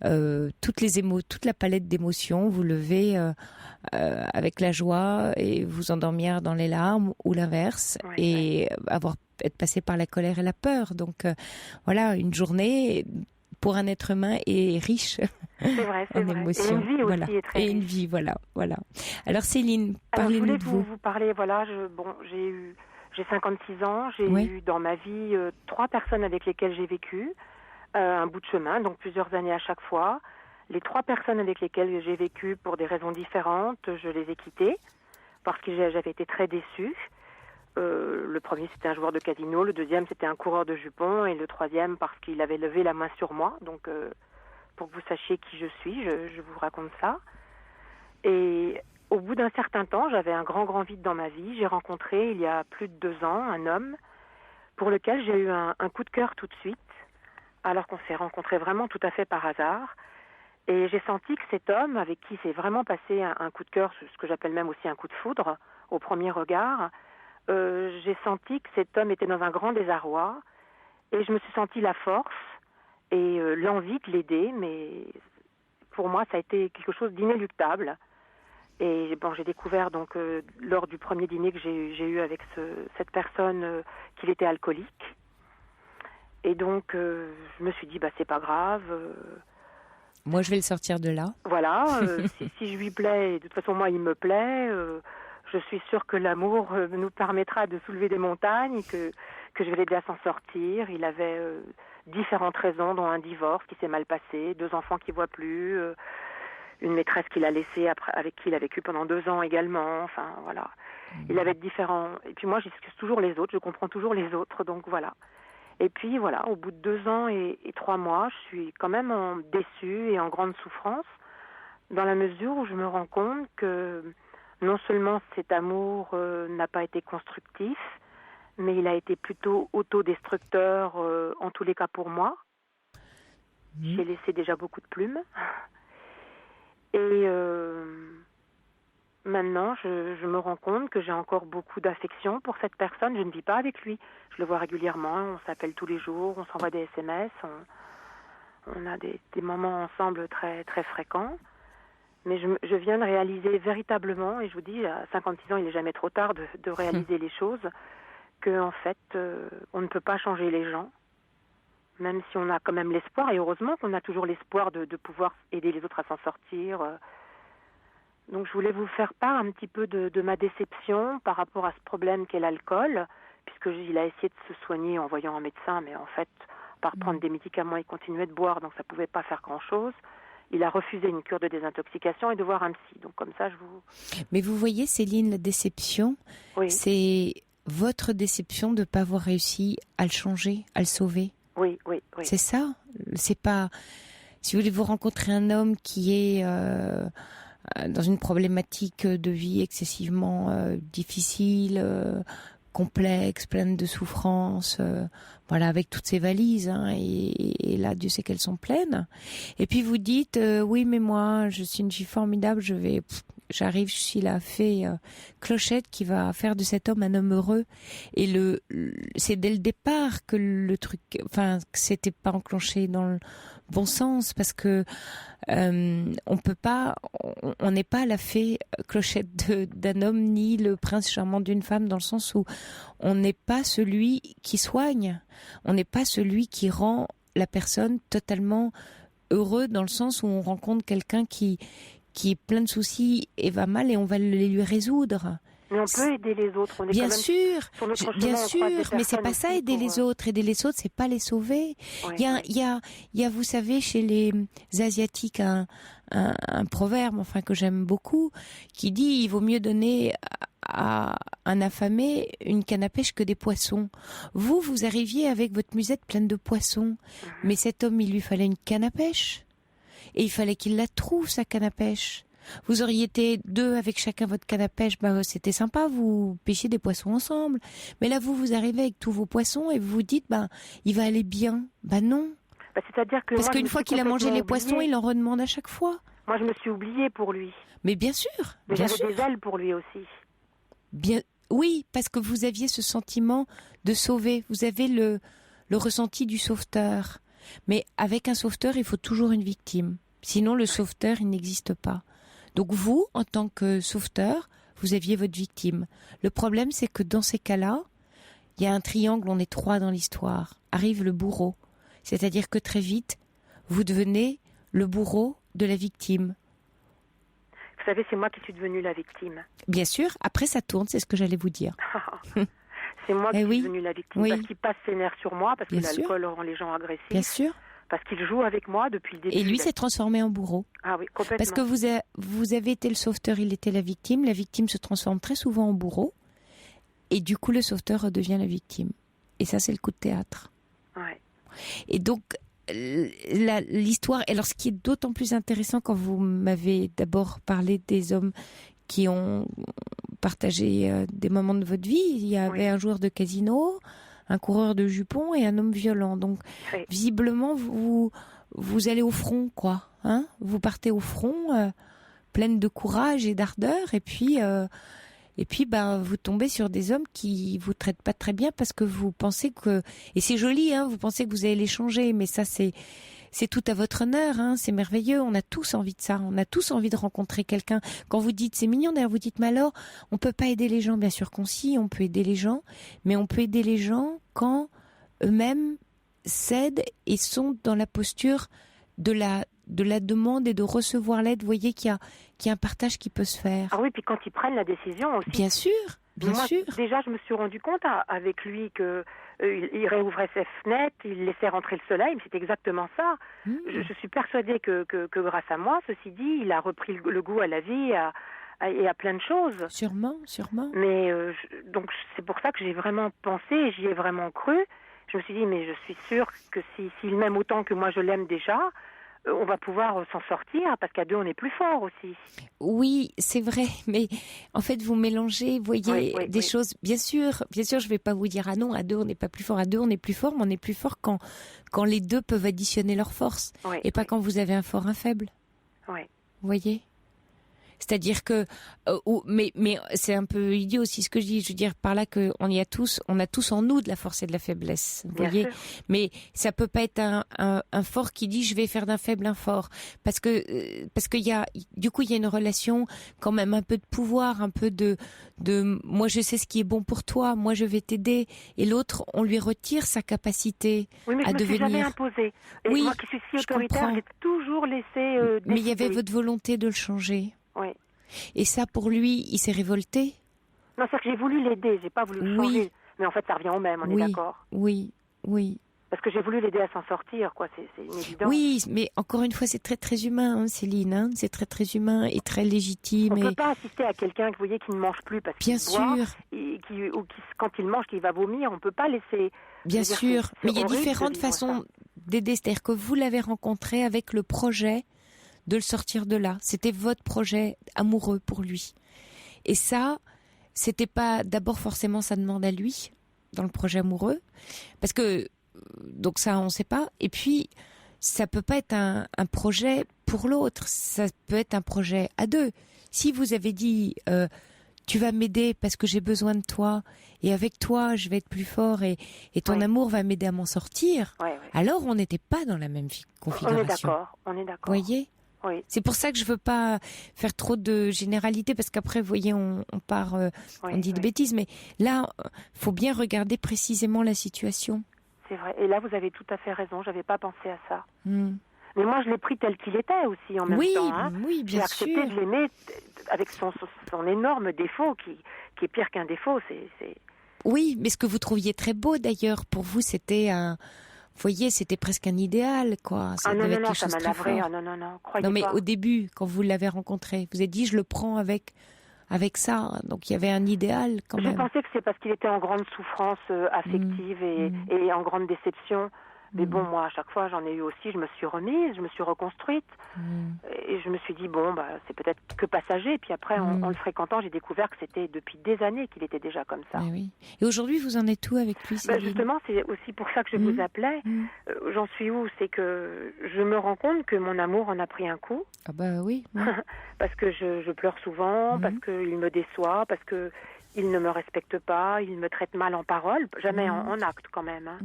toute la palette d'émotions. Vous levez avec la joie et vous endormir dans les larmes ou l'inverse et être passé par la colère et la peur. Donc voilà, une journée pour un être humain est riche. C'est vrai. Émotions. Et une vie aussi est très riche. Et une vie, voilà. Alors Céline, parlez-nous de vous. Je voulais vous parler, j'ai 56 ans, j'ai eu dans ma vie 3 personnes avec lesquelles j'ai vécu un bout de chemin, donc plusieurs années à chaque fois. Les 3 personnes avec lesquelles j'ai vécu pour des raisons différentes, je les ai quittées parce que j'avais été très déçue. Le premier, c'était un joueur de casino, le deuxième, c'était un coureur de jupons, et le troisième, parce qu'il avait levé la main sur moi. Donc, pour que vous sachiez qui je suis, je vous raconte ça. Et au bout d'un certain temps, j'avais un grand vide dans ma vie. J'ai rencontré, il y a plus de 2 ans, un homme pour lequel j'ai eu un coup de cœur tout de suite, alors qu'on s'est rencontrés vraiment tout à fait par hasard. Et j'ai senti que cet homme, avec qui s'est vraiment passé un coup de cœur, ce que j'appelle même aussi un coup de foudre, au premier regard, j'ai senti que cet homme était dans un grand désarroi et je me suis sentie la force et l'envie de l'aider, mais pour moi ça a été quelque chose d'inéluctable. Et j'ai découvert donc lors du premier dîner que j'ai eu avec cette personne qu'il était alcoolique. Et donc je me suis dit c'est pas grave. Moi je vais le sortir de là. Voilà, si je lui plais, et de toute façon moi il me plaît. Je suis sûre que l'amour nous permettra de soulever des montagnes, que je vais l'aider à s'en sortir. Il avait différentes raisons, dont un divorce qui s'est mal passé, 2 enfants qu'il ne voit plus, une maîtresse qu'il a laissée avec qui il a vécu pendant 2 ans également. Enfin, voilà. Il avait différents... Et puis moi, j'excuse toujours les autres, je comprends toujours les autres, donc voilà. Et puis voilà, au bout de 2 ans et 3 mois, je suis quand même déçue et en grande souffrance, dans la mesure où je me rends compte que non seulement cet amour n'a pas été constructif, mais il a été plutôt autodestructeur, en tous les cas pour moi. J'ai laissé déjà beaucoup de plumes. Et maintenant, je me rends compte que j'ai encore beaucoup d'affection pour cette personne. Je ne vis pas avec lui. Je le vois régulièrement, on s'appelle tous les jours, on s'envoie des SMS, on a des moments ensemble très, très fréquents. Mais je viens de réaliser véritablement, et je vous dis, à 56 ans, il n'est jamais trop tard de réaliser les choses, qu'en fait, on ne peut pas changer les gens, même si on a quand même l'espoir, et heureusement qu'on a toujours l'espoir de pouvoir aider les autres à s'en sortir. Donc je voulais vous faire part un petit peu de ma déception par rapport à ce problème qu'est l'alcool, puisqu'il a essayé de se soigner en voyant un médecin, mais en fait, par prendre des médicaments, il continuait de boire, donc ça ne pouvait pas faire grand-chose. Il a refusé une cure de désintoxication et de voir un psy. Donc comme ça, je vous... Mais vous voyez, Céline, la déception, c'est votre déception de ne pas avoir réussi à le changer, à le sauver. Oui. C'est ça. C'est pas... Si vous voulez, vous rencontrer un homme qui est dans une problématique de vie excessivement difficile, complexe, pleine de souffrances, voilà, avec toutes ces valises, hein, et là, Dieu sait qu'elles sont pleines. Et puis vous dites, oui, mais moi, je suis une fille formidable, j'arrive, je suis la fée Clochette qui va faire de cet homme un homme heureux. Et c'est dès le départ que le truc, que c'était pas enclenché dans le bon sens, parce que on peut pas, on n'est pas la fée Clochette d'un homme ni le prince charmant d'une femme, dans le sens où on n'est pas celui qui soigne, on n'est pas celui qui rend la personne totalement heureux, dans le sens où on rencontre quelqu'un qui est plein de soucis et va mal, et on va les lui résoudre. Mais on peut aider les autres. On est bien quand même sûr, sur notre chemin, bien on sûr, croise des mais c'est pas personnes ça aussi aider les autres. Aider les autres, c'est pas les sauver. Il y a, vous savez, chez les Asiatiques, un proverbe, que j'aime beaucoup, qui dit: il vaut mieux donner à un affamé une canne à pêche que des poissons. Vous arriviez avec votre musette pleine de poissons, mais cet homme, il lui fallait une canne à pêche, et il fallait qu'il la trouve, sa canne à pêche. Vous auriez été deux avec chacun votre canne à pêche, c'était sympa, vous pêchiez des poissons ensemble. Mais là, vous arrivez avec tous vos poissons et vous vous dites, il va aller bien. Non. C'est-à-dire que parce qu'une fois qu'il a mangé les poissons, il en redemande à chaque fois. Moi, je me suis oubliée pour lui. Mais bien sûr. Mais bien j'avais sûr. des ailes pour lui aussi. Bien, oui, parce que vous aviez ce sentiment de sauver. Vous avez le ressenti du sauveteur. Mais avec un sauveteur, il faut toujours une victime. Sinon, le sauveteur, il n'existe pas. Donc vous, en tant que sauveteur, vous aviez votre victime. Le problème, c'est que dans ces cas-là, il y a un triangle, on est trois dans l'histoire. Arrive le bourreau. C'est-à-dire que très vite, vous devenez le bourreau de la victime. Vous savez, c'est moi qui suis devenue la victime. Bien sûr, après ça tourne, c'est ce que j'allais vous dire. C'est moi qui suis devenue la victime, parce qu'il passe ses nerfs sur moi, parce que l'alcool rend les gens agressifs. Bien sûr. Parce qu'il joue avec moi depuis le début. Et lui s'est transformé en bourreau. Ah oui, complètement. Parce que vous avez été le sauveteur, il était la victime. La victime se transforme très souvent en bourreau. Et du coup, le sauveteur redevient la victime. Et ça, c'est le coup de théâtre. Ouais. Et donc, l'histoire... Alors, ce qui est d'autant plus intéressant quand vous m'avez d'abord parlé des hommes qui ont partagé des moments de votre vie. Il y avait un joueur de casino, un coureur de jupons et un homme violent. Donc, visiblement, vous allez au front, quoi. Hein, vous partez au front, pleine de courage et d'ardeur, et puis vous tombez sur des hommes qui vous traitent pas très bien parce que vous pensez que... Et c'est joli, hein, vous pensez que vous allez les changer, mais ça, c'est tout à votre honneur, hein, c'est merveilleux, on a tous envie de ça, on a tous envie de rencontrer quelqu'un. Quand vous dites, c'est mignon d'ailleurs, vous dites, mais alors, on peut pas aider les gens, bien sûr qu'on si, on peut aider les gens, mais on peut aider les gens quand eux-mêmes cèdent et sont dans la posture de la demande et de recevoir l'aide. Vous voyez qu'il y a un partage qui peut se faire. Ah oui, puis quand ils prennent la décision aussi. Bien sûr, bien sûr. Déjà, je me suis rendu compte avec lui que il réouvrait ses fenêtres, il laissait rentrer le soleil, mais c'est exactement ça. Je suis persuadée que grâce à moi, ceci dit, il a repris le goût à la vie et à plein de choses. Sûrement. Mais donc c'est pour ça que j'ai vraiment pensé et j'y ai vraiment cru. Je me suis dit, mais je suis sûre que s'il m'aime autant que moi je l'aime déjà, on va pouvoir s'en sortir, parce qu'à deux, on est plus fort aussi. Oui, c'est vrai, mais en fait, vous mélangez, vous voyez, des choses. Bien sûr, je vais pas vous dire, ah non, à deux, on n'est pas plus fort. À deux, on est plus fort, mais on est plus fort quand les deux peuvent additionner leurs forces, et pas quand vous avez un fort, un faible. Oui. Vous voyez ? C'est-à-dire que, mais c'est un peu idiot aussi ce que je dis. Je veux dire par là que on a tous en nous de la force et de la faiblesse. Vous voyez. Mais ça peut pas être un fort qui dit je vais faire d'un faible un fort, parce qu'il y a une relation quand même un peu de pouvoir, un peu de moi je sais ce qui est bon pour toi, moi je vais t'aider, et l'autre on lui retire sa capacité à devenir. Oui, mais je me suis jamais imposée. Et moi qui suis si autoritaire, j'ai toujours laissé. Décider. Mais il y avait votre volonté de le changer. Oui. Et ça, pour lui, il s'est révolté ? Non, c'est que j'ai voulu l'aider, j'ai pas voulu le changer. Mais en fait, ça revient au même, on est d'accord ? Oui. Parce que j'ai voulu l'aider à s'en sortir, quoi, c'est une évidence. Oui, mais encore une fois, c'est très très humain, hein, Céline, hein, c'est très très humain et très légitime. On ne peut pas assister à quelqu'un, vous voyez, qui ne mange plus parce qu'il boit, ou qui, quand il mange, qu'il va vomir, on ne peut pas laisser... Bien sûr, mais il y a différentes façons d'aider, c'est-à-dire que vous l'avez rencontré avec le projet de le sortir de là. C'était votre projet amoureux pour lui. Et ça, c'était pas d'abord forcément sa demande à lui, dans le projet amoureux, parce que, donc ça, on sait pas. Et puis, ça peut pas être un projet pour l'autre, ça peut être un projet à deux. Si vous avez dit, tu vas m'aider parce que j'ai besoin de toi, et avec toi, je vais être plus fort, et ton amour va m'aider à m'en sortir, alors on n'était pas dans la même configuration. On est d'accord. Vous voyez ? Oui. C'est pour ça que je veux pas faire trop de généralité, parce qu'après, vous voyez, on part, on dit de bêtises, mais là, faut bien regarder précisément la situation. C'est vrai. Et là, vous avez tout à fait raison. J'avais pas pensé à ça. Mais moi, je l'ai pris tel qu'il était aussi en même temps. Hein. Oui, bien sûr. J'ai accepté de l'aimer avec son énorme défaut, qui est pire qu'un défaut. C'est... Oui, mais ce que vous trouviez très beau d'ailleurs, pour vous, c'était un... Vous voyez, c'était presque un idéal, quoi. Ça non, ça m'a navré. Non, croyez pas. Non, mais au début, quand vous l'avez rencontré, vous avez dit, je le prends avec ça. Donc, il y avait un idéal, quand même. Je pensais que c'est parce qu'il était en grande souffrance affective et en grande déception. Mais bon, moi, à chaque fois, j'en ai eu aussi. Je me suis remise, je me suis reconstruite. Et je me suis dit, bon, c'est peut-être que passager. Et puis après, en le fréquentant, j'ai découvert que c'était depuis des années qu'il était déjà comme ça. Oui. Et aujourd'hui, vous en êtes où avec lui, Céline ? Justement, c'est aussi pour ça que je vous appelais. J'en suis où ? C'est que je me rends compte que mon amour en a pris un coup. Ah bah oui. Parce que je pleure souvent, parce qu'il me déçoit, parce que il ne me respecte pas, il me traite mal en parole, jamais en acte quand même. Hein.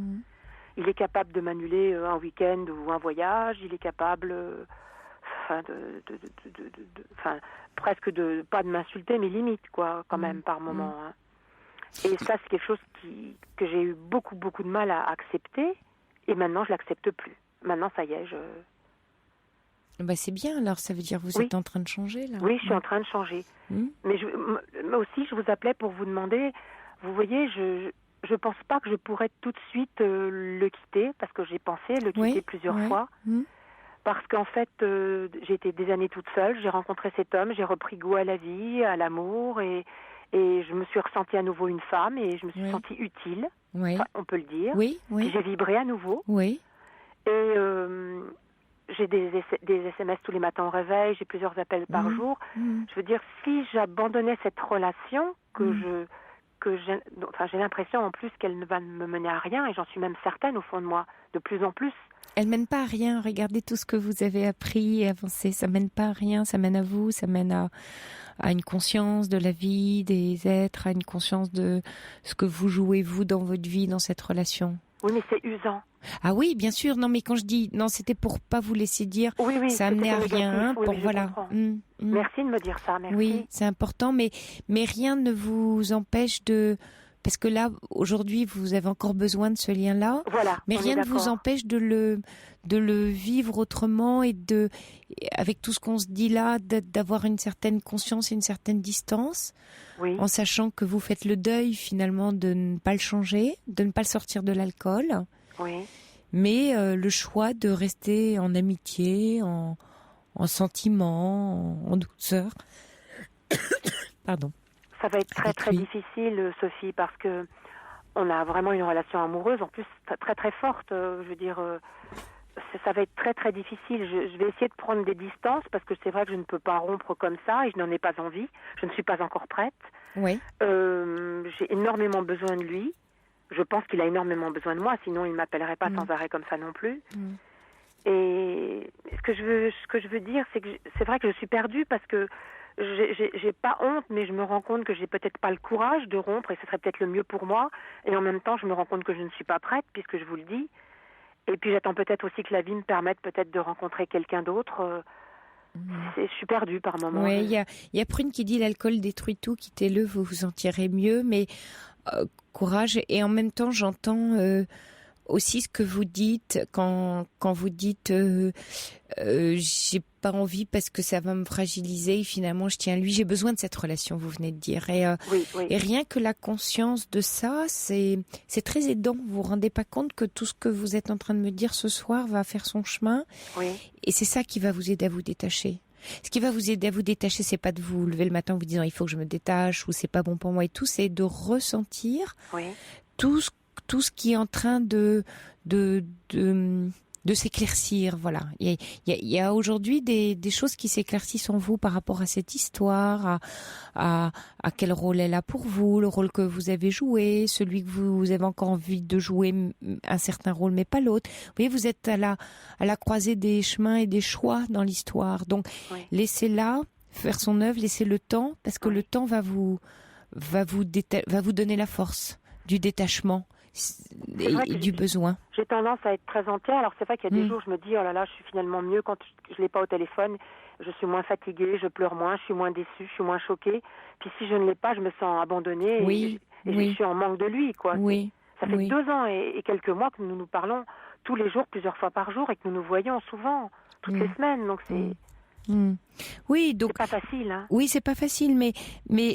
Il est capable de m'annuler un week-end ou un voyage. Il est capable, presque pas de m'insulter, mais limite, quoi, quand même, par moment. Hein. Et ça, c'est quelque chose que j'ai eu beaucoup, beaucoup de mal à accepter. Et maintenant, je l'accepte plus. Maintenant, ça y est, c'est bien, alors ça veut dire que vous êtes en train de changer, là. Oui, je suis en train de changer. Mais moi aussi, je vous appelais pour vous demander, vous voyez, je pense pas que je pourrais tout de suite le quitter, parce que j'ai pensé le quitter plusieurs fois. Parce qu'en fait, j'ai été des années toute seule, j'ai rencontré cet homme, j'ai repris goût à la vie, à l'amour, et je me suis ressentie à nouveau une femme, et je me suis sentie utile, on peut le dire. Et j'ai vibré à nouveau. Et j'ai des SMS tous les matins au réveil, j'ai plusieurs appels par jour. Je veux dire, si j'abandonnais cette relation, j'ai l'impression en plus qu'elle ne va me mener à rien, et j'en suis même certaine au fond de moi, de plus en plus. Elle mène pas à rien. Regardez tout ce que vous avez appris et avancé. Ça mène pas à rien. Ça mène à vous. Ça mène à une conscience de la vie, des êtres, à une conscience de ce que vous jouez vous dans votre vie, dans cette relation. Oui, mais c'est usant. Ah oui, bien sûr. Non, mais quand je dis non, c'était pour pas vous laisser dire. Ça amenait à rien. Voilà. Merci de me dire ça. Merci. Oui, c'est important, mais rien ne vous empêche de. Parce que là, aujourd'hui, vous avez encore besoin de ce lien-là. Voilà. Mais rien ne vous empêche de le vivre autrement, et avec tout ce qu'on se dit là, d'avoir une certaine conscience et une certaine distance. En sachant que vous faites le deuil, finalement, de ne pas le changer, de ne pas le sortir de l'alcool. Mais le choix de rester en amitié, en sentiment, en douceur. Pardon. Ça va être très très difficile, Sophie, parce que on a vraiment une relation amoureuse, en plus très très forte. Je veux dire, ça va être très très difficile. Je vais essayer de prendre des distances, parce que c'est vrai que je ne peux pas rompre comme ça, et je n'en ai pas envie. Je ne suis pas encore prête. J'ai énormément besoin de lui. Je pense qu'il a énormément besoin de moi, sinon il ne m'appellerait pas sans arrêt comme ça non plus. Et ce que je veux dire, c'est que c'est vrai que je suis perdue parce que j'ai pas honte, mais je me rends compte que j'ai peut-être pas le courage de rompre et ce serait peut-être le mieux pour moi. Et en même temps, je me rends compte que je ne suis pas prête puisque je vous le dis. Et puis j'attends peut-être aussi que la vie me permette peut-être de rencontrer quelqu'un d'autre. Je suis perdue par moments. Oui, il y a Prune qui dit l'alcool détruit tout, quittez-le, vous vous en tirez mieux, mais courage. Et en même temps, j'entends aussi ce que vous dites quand vous dites j'ai pas envie parce que ça va me fragiliser et finalement je tiens à lui, j'ai besoin de cette relation, vous venez de dire. Et, oui. Et rien que la conscience de ça, c'est très aidant. Vous vous rendez pas compte que tout ce que vous êtes en train de me dire ce soir va faire son chemin. Oui. Et c'est ça qui va vous aider à vous détacher. Ce qui va vous aider à vous détacher, c'est pas de vous lever le matin en vous disant il faut que je me détache ou c'est pas bon pour moi et tout, c'est de ressentir tout ce qui est en train de s'éclaircir, voilà. Il y a aujourd'hui des choses qui s'éclaircissent en vous par rapport à cette histoire, à quel rôle elle a pour vous, le rôle que vous avez joué, celui que vous avez encore envie de jouer un certain rôle mais pas l'autre. Vous voyez, vous êtes à la croisée des chemins et des choix dans l'histoire. Donc, laissez-la faire son œuvre, laissez le temps, parce que le temps va vous donner la force du détachement et du besoin. J'ai tendance à être très entière. Alors c'est vrai qu'il y a des jours où je me dis oh là là, je suis finalement mieux quand je l'ai pas au téléphone. Je suis moins fatiguée, je pleure moins, je suis moins déçue, je suis moins choquée. Puis si je ne l'ai pas, je me sens abandonnée et je suis en manque de lui, quoi. Oui. Ça fait 2 ans et quelques mois que nous nous parlons tous les jours, plusieurs fois par jour, et que nous nous voyons souvent, toutes les semaines. Donc c'est oui, donc c'est pas facile. Hein. Oui, c'est pas facile, mais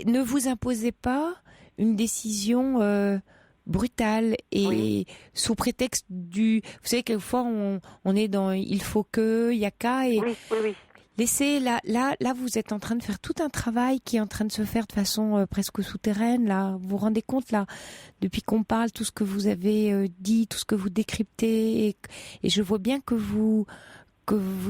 ne vous imposez pas une décision brutale et sous prétexte du... Vous savez, quelquefois, on est dans « il faut que », « il y a qu'à » et... Oui. Laissez, là, vous êtes en train de faire tout un travail qui est en train de se faire de façon presque souterraine, là. Vous vous rendez compte, là, depuis qu'on parle, tout ce que vous avez dit, tout ce que vous décryptez, et je vois bien que vous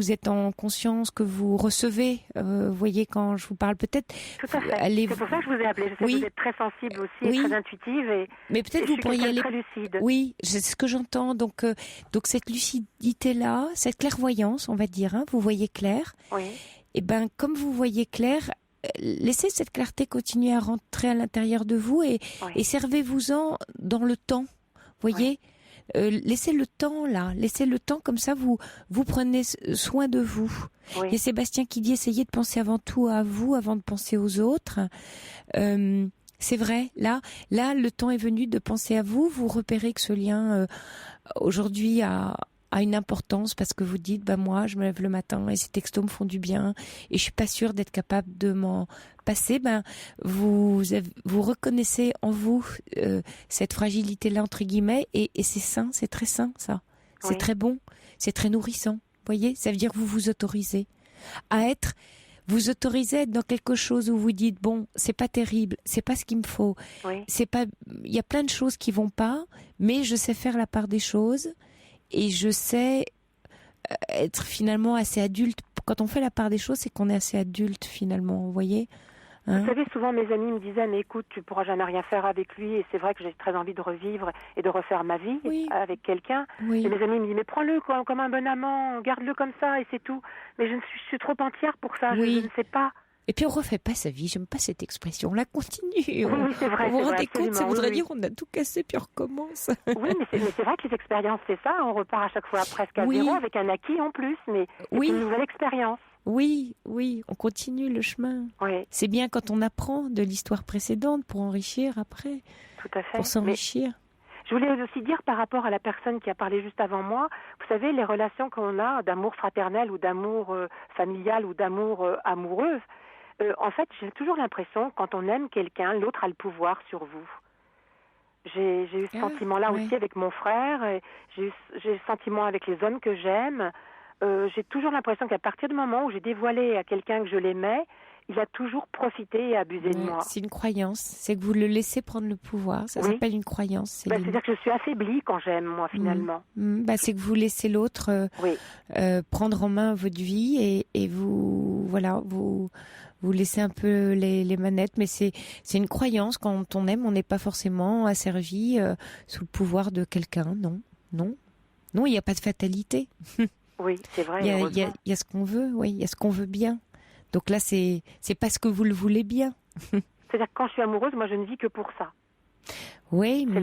êtes en conscience, que vous recevez, voyez, quand je vous parle, peut-être... Tout à fait. C'est pour ça que je vous ai appelé. Je sais que vous êtes très sensible aussi, et très intuitive, mais peut-être vous pourriez aller... très lucide. Oui, c'est ce que j'entends. Donc cette lucidité-là, cette clairvoyance, on va dire, hein, vous voyez clair. Oui. Et ben, comme vous voyez clair, laissez cette clarté continuer à rentrer à l'intérieur de vous et servez-vous-en dans le temps, voyez. Laissez le temps là, laissez le temps, comme ça vous prenez soin de vous. Il y a Sébastien qui dit essayez de penser avant tout à vous avant de penser aux autres. C'est vrai, là le temps est venu de penser à vous. Vous repérez que ce lien aujourd'hui a une importance parce que vous dites moi je me lève le matin et ces textos me font du bien et je suis pas sûre d'être capable de m'en passer. Vous reconnaissez en vous cette fragilité là entre guillemets et c'est sain, c'est très sain ça. C'est très bon, c'est très nourrissant. Vous voyez, ça veut dire que vous vous autorisez à être dans quelque chose où vous dites bon, c'est pas terrible, c'est pas ce qu'il me faut. C'est pas, il y a plein de choses qui vont pas, mais je sais faire la part des choses. Et je sais être finalement assez adulte. Quand on fait la part des choses, c'est qu'on est assez adulte finalement, vous voyez. Vous savez, souvent mes amis me disaient mais écoute, tu pourras jamais rien faire avec lui. Et c'est vrai que j'ai très envie de revivre et de refaire ma vie avec quelqu'un. Et mes amis me disent mais prends-le comme un bon amant, garde-le comme ça et c'est tout. Mais je suis trop entière pour ça, je ne sais pas. Et puis on refait pas sa vie, j'aime pas cette expression, on la continue. Oui, c'est vrai. Vous vous rendez compte, ça voudrait dire qu'on a tout cassé puis on recommence. Oui, mais c'est vrai que les expériences, c'est ça, on repart à chaque fois presque à zéro avec un acquis en plus, mais c'est une nouvelle expérience. Oui, on continue le chemin. C'est bien quand on apprend de l'histoire précédente pour enrichir après. Tout à fait. Pour s'enrichir. Je voulais aussi dire par rapport à la personne qui a parlé juste avant moi, vous savez, les relations qu'on a d'amour fraternel ou d'amour familial ou d'amour amoureux, en fait, j'ai toujours l'impression, quand on aime quelqu'un, l'autre a le pouvoir sur vous. J'ai eu ce sentiment-là aussi avec mon frère, et j'ai eu le sentiment avec les hommes que j'aime. J'ai toujours l'impression qu'à partir du moment où j'ai dévoilé à quelqu'un que je l'aimais, il a toujours profité et abusé de moi. C'est une croyance, c'est que vous le laissez prendre le pouvoir, ça s'appelle une croyance. C'est-à-dire que je suis affaiblie quand j'aime, moi, finalement. C'est que vous laissez l'autre prendre en main votre vie et vous laissez un peu les manettes, mais c'est une croyance. Quand on aime, on n'est pas forcément asservi sous le pouvoir de quelqu'un, non, il n'y a pas de fatalité. Oui, c'est vrai. Il y a ce qu'on veut, oui, il y a ce qu'on veut bien. Donc là, c'est parce que vous le voulez bien. C'est-à-dire que quand je suis amoureuse, moi, je ne vis que pour ça. Oui, C'est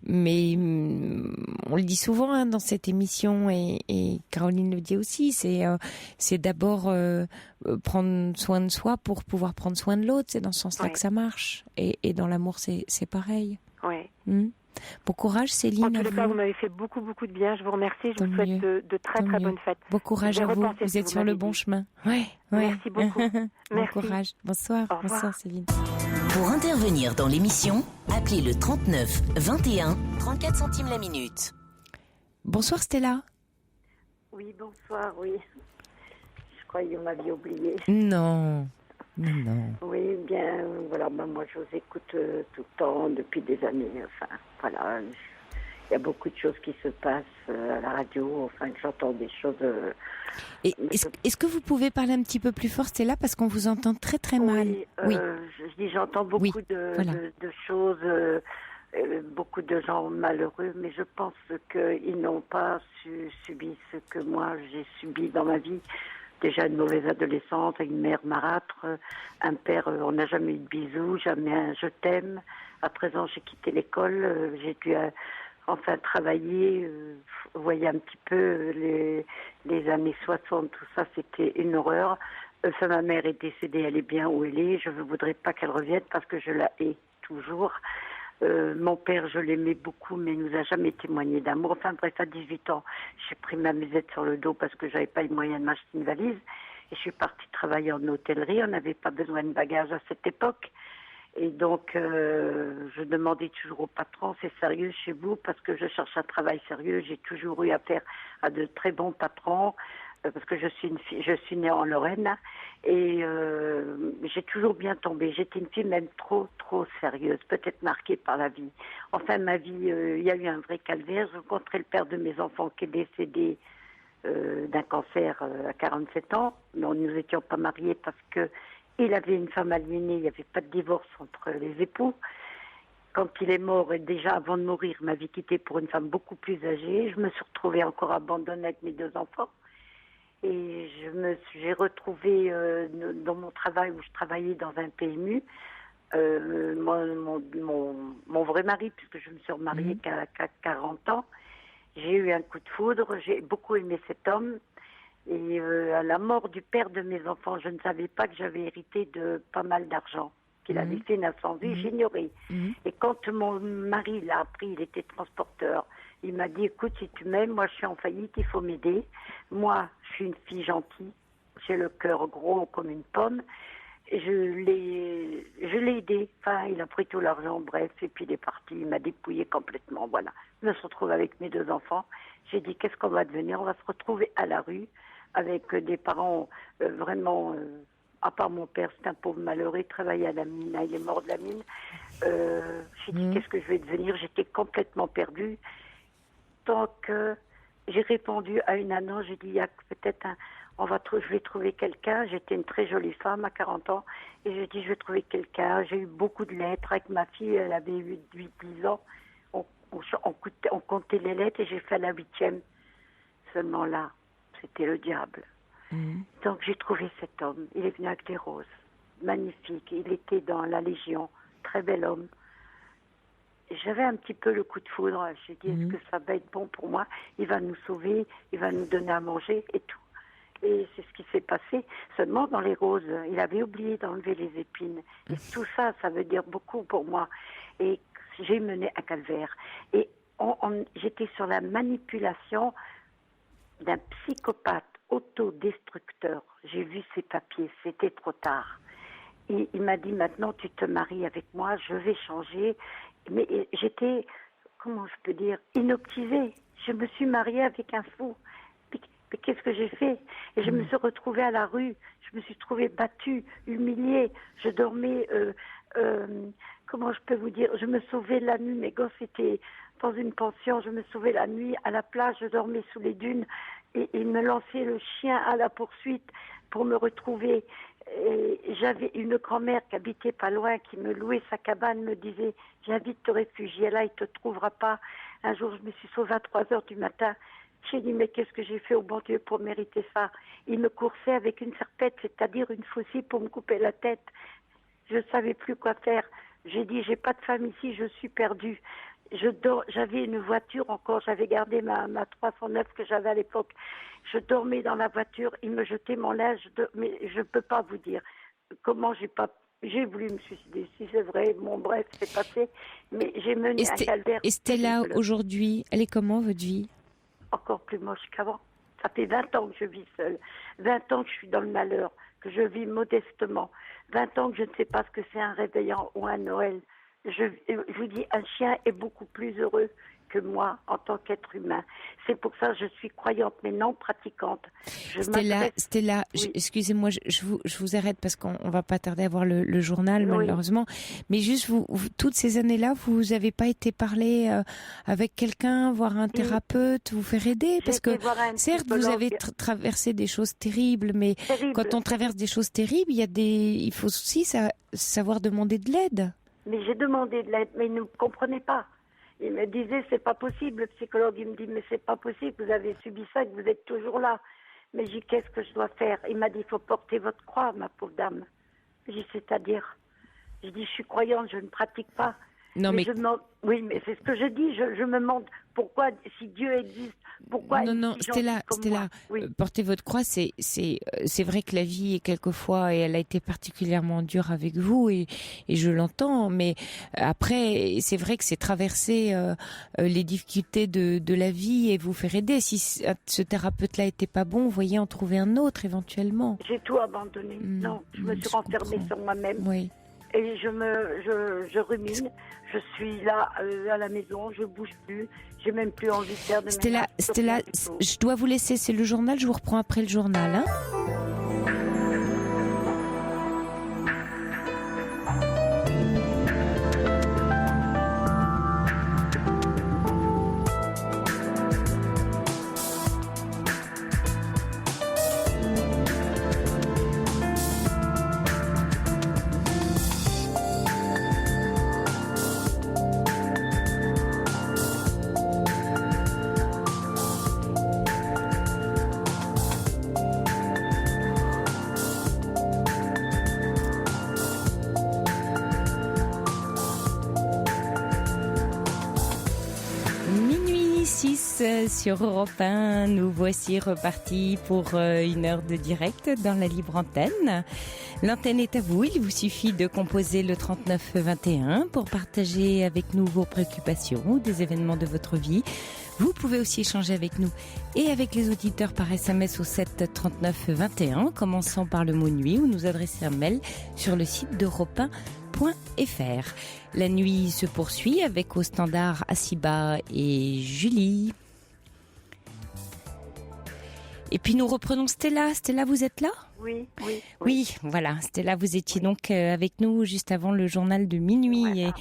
mais on le dit souvent dans cette émission et Caroline le dit aussi, c'est d'abord prendre soin de soi pour pouvoir prendre soin de l'autre. C'est dans ce sens-là que ça marche. Et dans l'amour, c'est pareil. Oui. Bon courage, Céline. En tous les cas, vous m'avez fait beaucoup, beaucoup de bien. Je vous remercie. Je vous souhaite de très, très bonnes fêtes. Bon courage à vous. Vous êtes sur le bon chemin. Ouais. Merci beaucoup. Bon courage. Bonsoir. Au revoir. Bonsoir, Céline. Pour intervenir dans l'émission, appelez le 39 21 34 centimes la minute. Bonsoir, Stella. Oui, bonsoir, oui. Je croyais que vous m'aviez oublié. Non. Oui, bien, voilà, moi je vous écoute tout le temps, depuis des années, enfin, voilà. Il y a beaucoup de choses qui se passent à la radio, enfin, que j'entends des choses... Est-ce que vous pouvez parler un petit peu plus fort, Stella, parce qu'on vous entend très très mal. Oui. Je dis, j'entends beaucoup de choses, beaucoup de gens malheureux, mais je pense qu'ils n'ont pas subi ce que moi j'ai subi dans ma vie. Déjà une mauvaise adolescence, une mère marâtre, un père, on n'a jamais eu de bisous, jamais un je t'aime. À 13 ans, j'ai quitté l'école, j'ai dû enfin travailler. Vous voyez un petit peu les années 60, tout ça, c'était une horreur. Enfin, ma mère est décédée, elle est bien où elle est. Je ne voudrais pas qu'elle revienne parce que je la hais toujours. Mon père, je l'aimais beaucoup, mais il nous a jamais témoigné d'amour. Enfin bref, à 18 ans, j'ai pris ma musette sur le dos parce que j'avais pas les moyens de m'acheter une valise. Et je suis partie travailler en hôtellerie. On n'avait pas besoin de bagages à cette époque. Et donc, je demandais toujours au patron, c'est sérieux chez vous? Parce que je cherche un travail sérieux. J'ai toujours eu affaire à de très bons patrons. Parce que je suis née en Lorraine et j'ai toujours bien tombé. J'étais une fille même trop sérieuse, peut-être marquée par la vie. Enfin, ma vie, il y a eu un vrai calvaire. J'ai rencontré le père de mes enfants qui est décédé d'un cancer à 47 ans. Mais nous n'étions pas mariés parce que il avait une femme aliénée. Il n'y avait pas de divorce entre les époux. Quand il est mort, et déjà avant de mourir, il m'avait quitté pour une femme beaucoup plus âgée. Je me suis retrouvée encore abandonnée avec mes 2 enfants. Et j'ai retrouvé dans mon travail où je travaillais dans un PMU, mon vrai mari, puisque je me suis remariée qu'à 40 ans. J'ai eu un coup de foudre, j'ai beaucoup aimé cet homme. Et à la mort du père de mes enfants, je ne savais pas que j'avais hérité de pas mal d'argent, qu'il avait fait une incendie, j'ignorais. Et quand mon mari l'a appris, il était transporteur, il m'a dit, écoute, si tu m'aimes, moi je suis en faillite, il faut m'aider. Moi, je suis une fille gentille, j'ai le cœur gros comme une pomme. Et je l'ai aidé. Enfin, il a pris tout l'argent, bref, et puis il est parti, il m'a dépouillé complètement, voilà. Je me suis retrouvée avec mes 2 enfants. J'ai dit, qu'est-ce qu'on va devenir? On va se retrouver à la rue, avec des parents vraiment... à part mon père, c'est un pauvre malheureux, il travaillait à la mine, il est mort de la mine. J'ai dit, qu'est-ce que je vais devenir? J'étais complètement perdue. Donc, j'ai répondu à une annonce, j'ai dit, il y a peut-être je vais trouver quelqu'un. J'étais une très jolie femme à 40 ans, et j'ai dit, je vais trouver quelqu'un. J'ai eu beaucoup de lettres avec ma fille, elle avait 8-10 ans. On comptait les lettres, et j'ai fait la 8e. Seulement là, c'était le diable. Donc j'ai trouvé cet homme, il est venu avec des roses, magnifique, il était dans la Légion, très bel homme. J'avais un petit peu le coup de foudre, j'ai dit, est-ce que ça va être bon pour moi? Il va nous sauver, il va nous donner à manger et tout. Et c'est ce qui s'est passé, seulement dans les roses, il avait oublié d'enlever les épines. Et tout ça, ça veut dire beaucoup pour moi. Et j'ai mené un calvaire. Et j'étais sur la manipulation d'un psychopathe autodestructeur. J'ai vu ses papiers, c'était trop tard. Il m'a dit, maintenant tu te maries avec moi, je vais changer. Mais j'étais, comment je peux dire, inoptisée. Je me suis mariée avec un fou. Mais qu'est-ce que j'ai fait? Et je me suis retrouvée à la rue. Je me suis trouvée battue, humiliée. Je dormais, comment je peux vous dire, je me sauvais la nuit. Mes gosses étaient dans une pension. Je me sauvais la nuit à la plage. Je dormais sous les dunes. Et il me lançait le chien à la poursuite pour me retrouver. Et j'avais une grand-mère qui habitait pas loin, qui me louait sa cabane, me disait, viens vite te réfugier là, il te trouvera pas. Un jour, je me suis sauvée à 3 heures du matin. J'ai dit, mais qu'est-ce que j'ai fait au bon Dieu pour mériter ça? Il me coursait avec une serpette, c'est-à-dire une faucille pour me couper la tête. Je ne savais plus quoi faire. J'ai dit, j'ai pas de femme ici, je suis perdue. J'avais une voiture encore, j'avais gardé ma 309 que j'avais à l'époque. Je dormais dans la voiture, il me jetait mon linge, mais je ne peux pas vous dire comment j'ai voulu me suicider. Si c'est vrai, bon bref, c'est passé, mais j'ai mené un calvaire. Et Stella, aujourd'hui, elle est comment votre vie? Encore plus moche qu'avant. Ça fait 20 ans que je vis seule, 20 ans que je suis dans le malheur, que je vis modestement, 20 ans que je ne sais pas ce que c'est un réveillon ou un Noël. Je vous dis, un chien est beaucoup plus heureux que moi en tant qu'être humain. C'est pour ça que je suis croyante mais non pratiquante. Stella, oui. Excusez-moi, je vous arrête parce qu'on va pas tarder à voir le journal, malheureusement. Mais juste, vous toutes ces années-là, vous avez pas été parler avec quelqu'un, voir un thérapeute, vous faire aider? Parce que certes, vous avez traversé des choses terribles, mais quand on traverse des choses terribles, il faut aussi savoir demander de l'aide. Mais j'ai demandé de l'aide, mais il ne comprenait pas. Il me disait, c'est pas possible. Le psychologue, il me dit, mais c'est pas possible, vous avez subi ça et que vous êtes toujours là. Mais j'ai dit, qu'est-ce que je dois faire? Il m'a dit, il faut porter votre croix, ma pauvre dame. J'ai dit, c'est-à-dire? J'ai dit, je suis croyante, je ne pratique pas. Non, mais... Oui, mais c'est ce que je dis. Je me demande pourquoi, si Dieu existe, pourquoi... Non, Stella, oui. Porter votre croix, c'est vrai que la vie est quelquefois, et elle a été particulièrement dure avec vous, et je l'entends, mais après, c'est vrai que c'est traverser les difficultés de la vie et vous faire aider. Si ce thérapeute-là était pas bon, vous voyez, en trouver un autre éventuellement. J'ai tout abandonné. Non, je me suis renfermée sur moi-même. Oui. Et je rumine, je suis là à la maison, je bouge plus, j'ai même plus envie de faire de Stella, je dois vous laisser, c'est le journal, je vous reprends après le journal, hein. Sur Europe 1, nous voici repartis pour une heure de direct dans la libre antenne. L'antenne est à vous, il vous suffit de composer le 3921 pour partager avec nous vos préoccupations ou des événements de votre vie. Vous pouvez aussi échanger avec nous et avec les auditeurs par SMS au 7 39 21, commençant par le mot nuit, ou nous adresser un mail sur le site d'Europe 1.fr. La nuit se poursuit avec au standard Asiba et Julie. Et puis nous reprenons Stella. Stella, vous êtes là ? Oui, voilà. Stella, vous étiez donc avec nous juste avant le journal de minuit, voilà. Et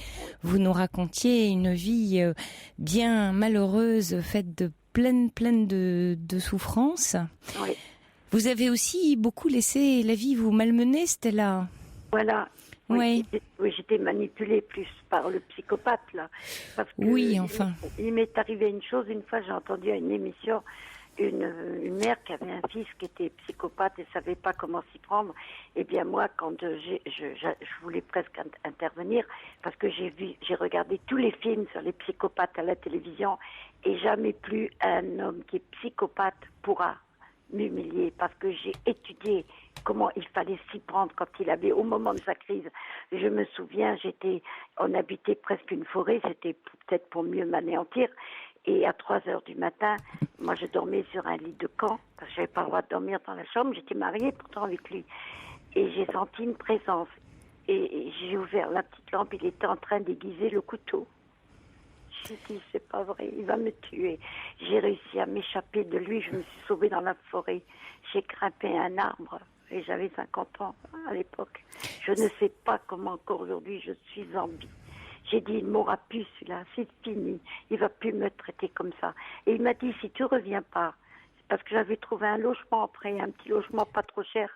vous nous racontiez une vie bien malheureuse, faite de pleine de souffrances. Oui. Vous avez aussi beaucoup laissé la vie vous malmener, Stella. Voilà. Oui. J'étais manipulée plus par le psychopathe, là. Parce que oui, enfin. Il m'est arrivé une chose, une fois j'ai entendu à une émission une mère qui avait un fils qui était psychopathe et savait pas comment s'y prendre. Eh bien moi, quand je voulais presque intervenir, parce que j'ai regardé tous les films sur les psychopathes à la télévision, et jamais plus un homme qui est psychopathe pourra m'humilier, parce que j'ai étudié comment il fallait s'y prendre quand il avait, au moment de sa crise. Je me souviens, on habitait presque une forêt, c'était peut-être pour mieux m'anéantir. Et à 3 heures du matin, moi je dormais sur un lit de camp, parce que je n'avais pas le droit de dormir dans la chambre, j'étais mariée pourtant avec lui. Et j'ai senti une présence. Et j'ai ouvert la petite lampe, il était en train d'aiguiser le couteau. J'ai dit, c'est pas vrai, il va me tuer. J'ai réussi à m'échapper de lui, je me suis sauvée dans la forêt. J'ai grimpé un arbre, et j'avais 50 ans à l'époque. Je ne sais pas comment encore aujourd'hui je suis en vie. J'ai dit, il m'aura pu celui-là, c'est fini, il va plus me traiter comme ça. Et il m'a dit, si tu reviens pas, c'est parce que j'avais trouvé un logement après, un petit logement pas trop cher.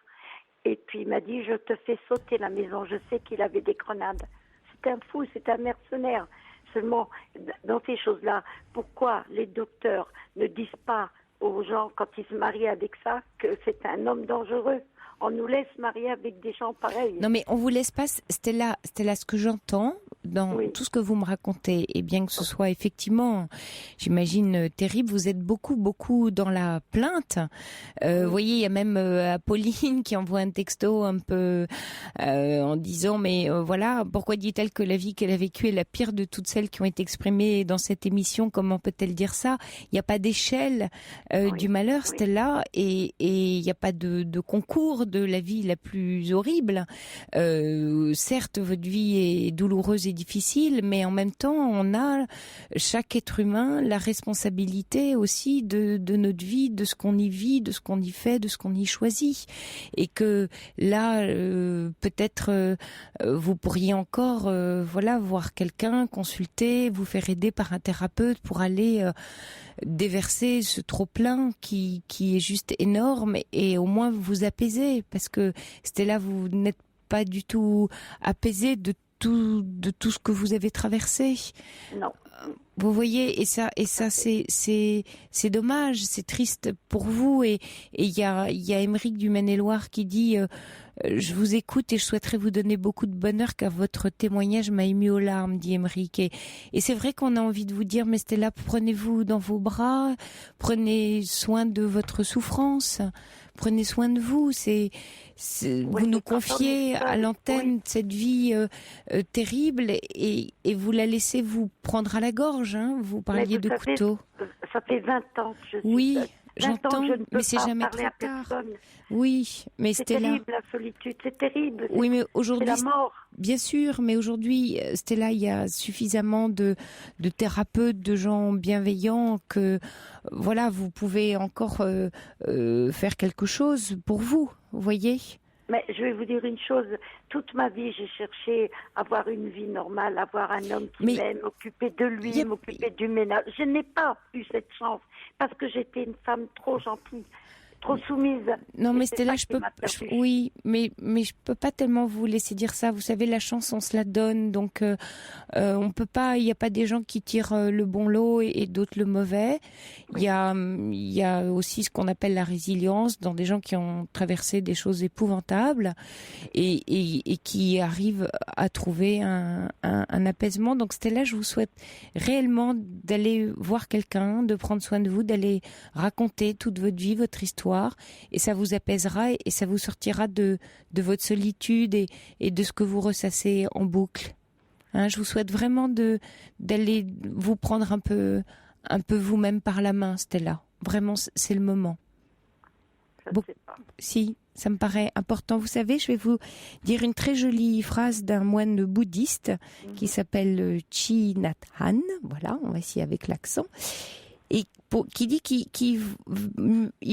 Et puis il m'a dit, je te fais sauter la maison, je sais qu'il avait des grenades. C'est un fou, c'est un mercenaire. Seulement, dans ces choses-là, pourquoi les docteurs ne disent pas aux gens quand ils se marient avec ça que c'est un homme dangereux. On nous laisse marier avec des gens pareils. Non, mais on vous laisse pas, Stella, ce que j'entends dans tout ce que vous me racontez, et bien que ce soit effectivement, j'imagine, terrible, vous êtes beaucoup dans la plainte. Vous voyez, il y a même Apolline qui envoie un texto un peu en disant, mais voilà, pourquoi dit-elle que la vie qu'elle a vécue est la pire de toutes celles qui ont été exprimées dans cette émission? Comment peut-elle dire ça? Il n'y a pas d'échelle du malheur, Stella, et il n'y a pas de concours de la vie la plus horrible. Certes, votre vie est douloureuse et difficile, mais en même temps, on a, chaque être humain, la responsabilité aussi de notre vie, de ce qu'on y vit, de ce qu'on y fait, de ce qu'on y choisit. Et que là, peut-être, vous pourriez encore voir quelqu'un, consulter, vous faire aider par un thérapeute pour aller déverser ce trop-plein qui est juste énorme et au moins vous apaiser, parce que Stella, vous n'êtes pas du tout apaisée de tout ce que vous avez traversé. Non. Vous voyez, et ça c'est dommage, c'est triste pour vous. Et il y a Émeric du Maine-et-Loire qui dit je vous écoute et je souhaiterais vous donner beaucoup de bonheur car votre témoignage m'a ému aux larmes, dit Émeric. Et c'est vrai qu'on a envie de vous dire, mais Stella, prenez-vous dans vos bras, prenez soin de votre souffrance, prenez soin de vous. Vous nous confiez à l'antenne cette vie terrible et vous la laissez vous prendre à la gorge. Hein. Vous parliez de couteau. Ça fait 20 ans que je suis Oui, seule. j'entends, mais c'est jamais trop tard. Oui, mais c'est Stella... terrible, la solitude, c'est terrible. Oui, mais aujourd'hui, c'est la mort. Bien sûr, mais aujourd'hui, Stella, il y a suffisamment de thérapeutes, de gens bienveillants que, voilà, vous pouvez encore faire quelque chose pour vous, vous voyez. Mais je vais vous dire une chose, toute ma vie, j'ai cherché à avoir une vie normale, avoir un homme qui m'aime, m'occuper de lui, m'occuper du ménage. Je n'ai pas eu cette chance parce que j'étais une femme trop gentille, trop soumise. Non, mais Stella, oui, mais je peux pas tellement vous laisser dire ça. Vous savez, la chance, on se la donne, donc on peut pas. Il y a pas des gens qui tirent le bon lot et d'autres le mauvais. Il y a aussi ce qu'on appelle la résilience dans des gens qui ont traversé des choses épouvantables et qui arrivent à trouver un apaisement. Donc Stella, je vous souhaite réellement d'aller voir quelqu'un, de prendre soin de vous, d'aller raconter toute votre vie, votre histoire. Et ça vous apaisera et ça vous sortira de votre solitude et de ce que vous ressassez en boucle. Hein, je vous souhaite vraiment d'aller vous prendre un peu vous-même par la main, Stella. Vraiment, c'est le moment. Si, ça me paraît important. Vous savez, je vais vous dire une très jolie phrase d'un moine bouddhiste qui s'appelle Thich Nhat Hanh. Voilà, on va essayer avec l'accent. Et qui dit qu'il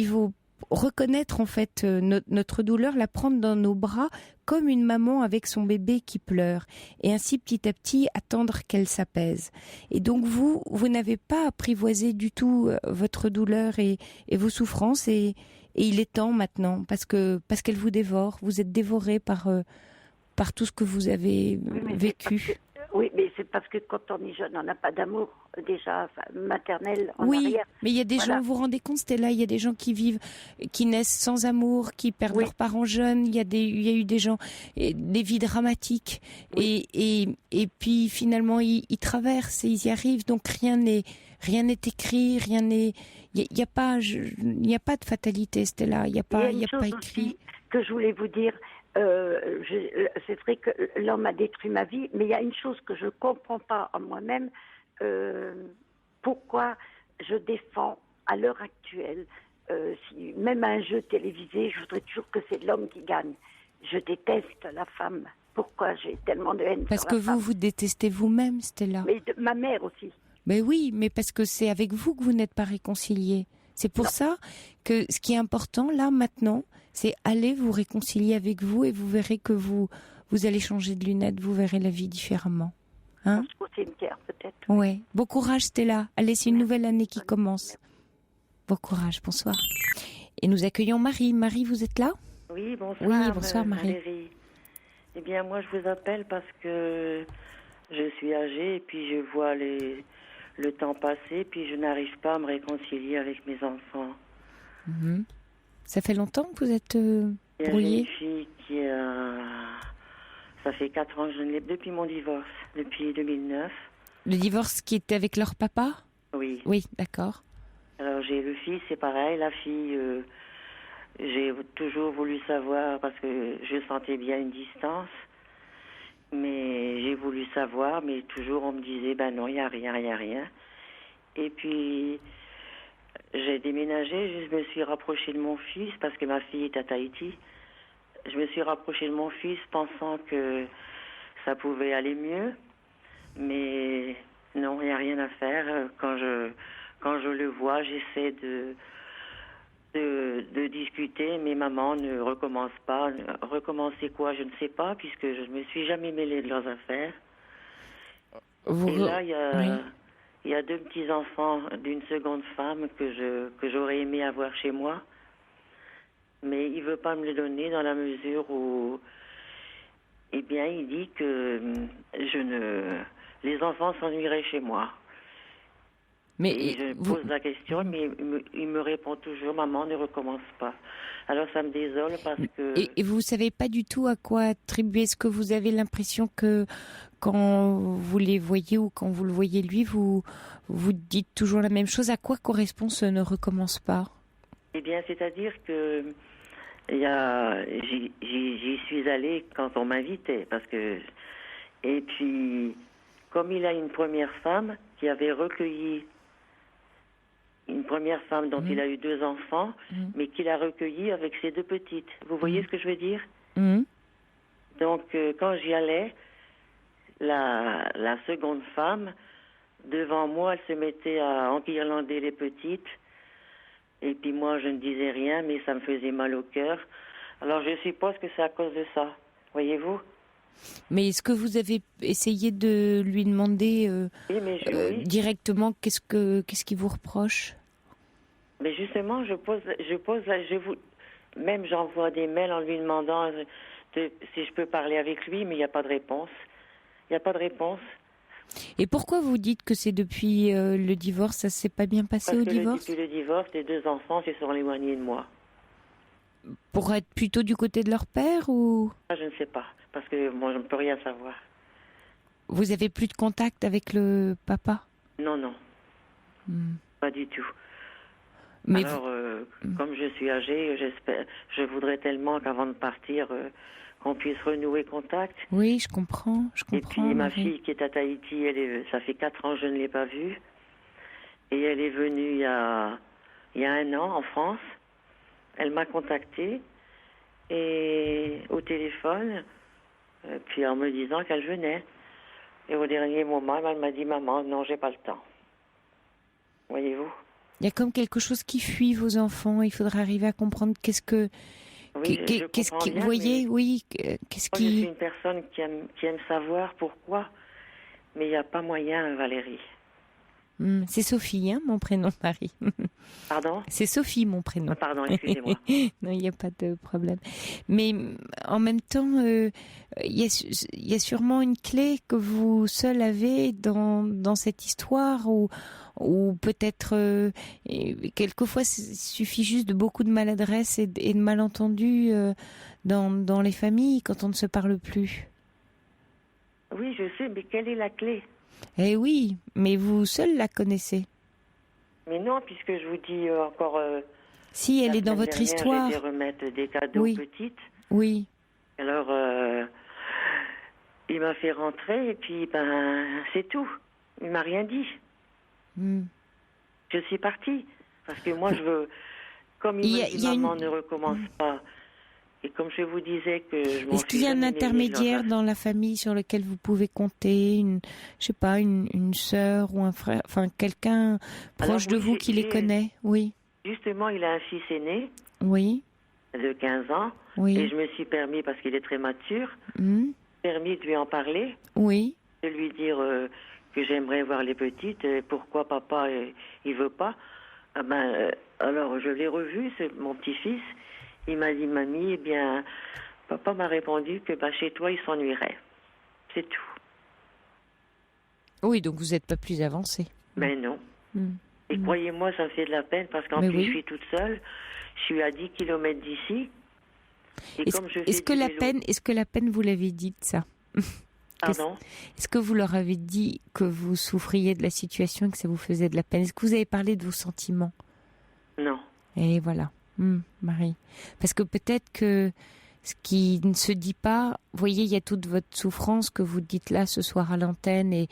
faut reconnaître en fait notre douleur, la prendre dans nos bras comme une maman avec son bébé qui pleure, et ainsi petit à petit attendre qu'elle s'apaise. Et donc vous n'avez pas apprivoisé du tout votre douleur et vos souffrances, et il est temps maintenant parce qu'elle vous dévore. Vous êtes dévoré par tout ce que vous avez vécu. Oui, mais c'est parce que quand on est jeune, on n'a pas d'amour déjà maternel en arrière. Mais il y a des gens, vous vous rendez compte, Stella, il y a des gens qui naissent sans amour, qui perdent leurs parents jeunes. Il y a eu des gens, des vies dramatiques, et puis finalement ils traversent et ils y arrivent. Donc rien n'est écrit, il n'y a pas de fatalité, Stella. Il n'y a pas écrit. Que je voulais vous dire. C'est vrai que l'homme a détruit ma vie, mais il y a une chose que je ne comprends pas en moi-même, pourquoi je défends à l'heure actuelle, même un jeu télévisé, je voudrais toujours que c'est l'homme qui gagne. Je déteste la femme. Pourquoi j'ai tellement de haine Parce que vous détestez vous-même, Stella. Mais ma mère aussi. Mais oui, mais parce que c'est avec vous que vous n'êtes pas réconciliés. C'est pour ça que ce qui est important, là, maintenant, c'est aller vous réconcilier avec vous et vous verrez que vous allez changer de lunettes, vous verrez la vie différemment. Hein? Au cimetière, peut-être. Ouais. Bon courage, Stella. Allez, c'est une nouvelle année qui commence. Bon courage, bonsoir. Et nous accueillons Marie. Marie, vous êtes là? Oui, bonsoir. Oui, bonsoir Marie. Valérie. Eh bien, moi, je vous appelle parce que je suis âgée et puis je vois le temps passé, puis je n'arrive pas à me réconcilier avec mes enfants. Ça fait longtemps que vous êtes J'ai brouillés? une fille qui ça fait 4 ans que je ne l'ai depuis mon divorce, depuis 2009. Le divorce qui était avec leur papa? Oui. Oui, d'accord. Alors j'ai le fils, c'est pareil. La fille, j'ai toujours voulu savoir parce que je sentais bien une distance. Mais j'ai voulu savoir, mais toujours on me disait, ben non, il n'y a rien, il n'y a rien. Et puis, j'ai déménagé, je me suis rapprochée de mon fils parce que ma fille est à Tahiti. Je me suis rapprochée de mon fils pensant que ça pouvait aller mieux. Mais non, il n'y a rien à faire. Quand je le vois, j'essaie de discuter, mais maman ne recommence pas. Recommencer quoi, je ne sais pas, puisque je ne me suis jamais mêlée de leurs affaires. Et là, il y a 2 petits-enfants d'une seconde femme que j'aurais aimé avoir chez moi. Mais il ne veut pas me les donner dans la mesure où, eh bien, il dit que les enfants s'ennuieraient chez moi. Mais et je pose la question, mais il me répond toujours, maman, ne recommence pas. Alors ça me désole parce que... Et vous ne savez pas du tout à quoi attribuer. Est-ce que vous avez l'impression que quand vous les voyez ou quand vous le voyez lui, vous dites toujours la même chose? À quoi correspond ce ne recommence pas? Eh bien, c'est-à-dire que j'y suis allée quand on m'invitait, parce que... Et puis, comme il a une première femme qui avait recueilli... Une première femme dont il a eu 2 enfants, mais qu'il a recueilli avec ses 2 petites. Vous voyez ce que je veux dire? Donc, quand j'y allais, la seconde femme, devant moi, elle se mettait à enguirlander les petites. Et puis moi, je ne disais rien, mais ça me faisait mal au cœur. Alors, je suppose que c'est à cause de ça. Voyez-vous? Mais est-ce que vous avez essayé de lui demander directement qu'est-ce qu'il vous reproche? Mais justement, même j'envoie des mails en lui demandant si je peux parler avec lui, mais il n'y a pas de réponse. Il n'y a pas de réponse. Et pourquoi vous dites que c'est depuis le divorce, ça s'est pas bien passé au divorce? Depuis le divorce, les 2 enfants se sont éloignés de moi. Pour être plutôt du côté de leur père ou? Je ne sais pas, parce que moi je ne peux rien savoir. Vous avez plus de contact avec le papa? Non, pas du tout. Mais alors, comme je suis âgée, je voudrais tellement qu'avant de partir, qu'on puisse renouer contact. Oui, je comprends. Et puis ma fille qui est à Tahiti, ça fait 4 ans que je ne l'ai pas vue. Et elle est venue il y a 1 an en France. Elle m'a contactée et au téléphone, puis en me disant qu'elle venait. Et au dernier moment, elle m'a dit, maman, non, j'ai pas le temps. Voyez-vous? Il y a comme quelque chose qui fuit vos enfants. Il faudra arriver à comprendre qu'est-ce que... Oui, je comprends bien, vous voyez, oui, qu'est-ce qui... Je suis une personne qui aime savoir pourquoi, mais il n'y a pas moyen, Valérie. C'est Sophie, hein, mon prénom, Marie. Pardon? C'est Sophie, mon prénom. Ah, pardon, excusez-moi. Non, il n'y a pas de problème. Mais en même temps, il y a sûrement une clé que vous seul avez dans cette histoire, ou peut-être, quelquefois, il suffit juste de beaucoup de maladresse et de malentendus dans les familles quand on ne se parle plus. Oui, je sais, mais quelle est la clé? Eh oui, mais vous seul la connaissez. Mais non, puisque je vous dis encore... si, elle est dans votre histoire. J'ai été remettre des cadeaux petites. Oui. Alors, il m'a fait rentrer et puis, c'est tout. Il m'a rien dit. Je suis partie. Parce que moi, je veux... Comme il m'a dit, maman, ne recommence pas. Et comme je vous disais que je m'en suis... Est-ce qu'il y a un intermédiaire dans la famille sur lequel vous pouvez compter, une sœur ou un frère, enfin quelqu'un proche de vous qui les connaît? Oui. Justement, il a un fils aîné. Oui. De 15 ans. Oui. Et je me suis permis, parce qu'il est très mature, permis de lui en parler. Oui. De lui dire que j'aimerais voir les petites. Pourquoi papa, il veut pas? Alors, je l'ai revu, c'est mon petit-fils. Il m'a dit, mamie, eh bien, papa m'a répondu que chez toi, il s'ennuierait. C'est tout. Oui, donc vous n'êtes pas plus avancé. Mais non. Et croyez-moi, ça me fait de la peine parce qu'en plus, je suis toute seule. Je suis à 10 km d'ici. Est-ce que la peine, vous l'avez dite, ça? Pardon? Est-ce que vous leur avez dit que vous souffriez de la situation et que ça vous faisait de la peine? Est-ce que vous avez parlé de vos sentiments? Non. Et voilà, Marie. Parce que peut-être que ce qui ne se dit pas, vous voyez, il y a toute votre souffrance que vous dites là ce soir à l'antenne et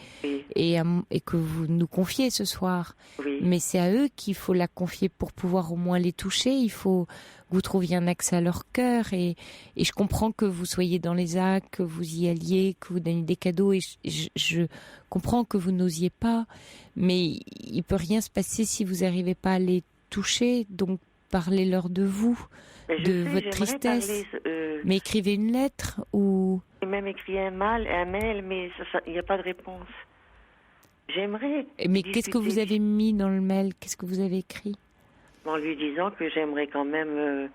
que vous nous confiez ce soir. Oui. Mais c'est à eux qu'il faut la confier pour pouvoir au moins les toucher. Il faut que vous trouviez un accès à leur cœur et je comprends que vous soyez dans les actes, que vous y alliez, que vous donniez des cadeaux et je comprends que vous n'osiez pas. Mais il peut rien se passer si vous n'arrivez pas à les toucher. Donc parlez-leur de vous. De votre tristesse. Mais écrivez une lettre ou... J'ai même écrit un mail, mais il n'y a pas de réponse. J'aimerais... Mais qu'est-ce que vous avez mis dans le mail? Qu'est-ce que vous avez écrit? En lui disant que j'aimerais quand même...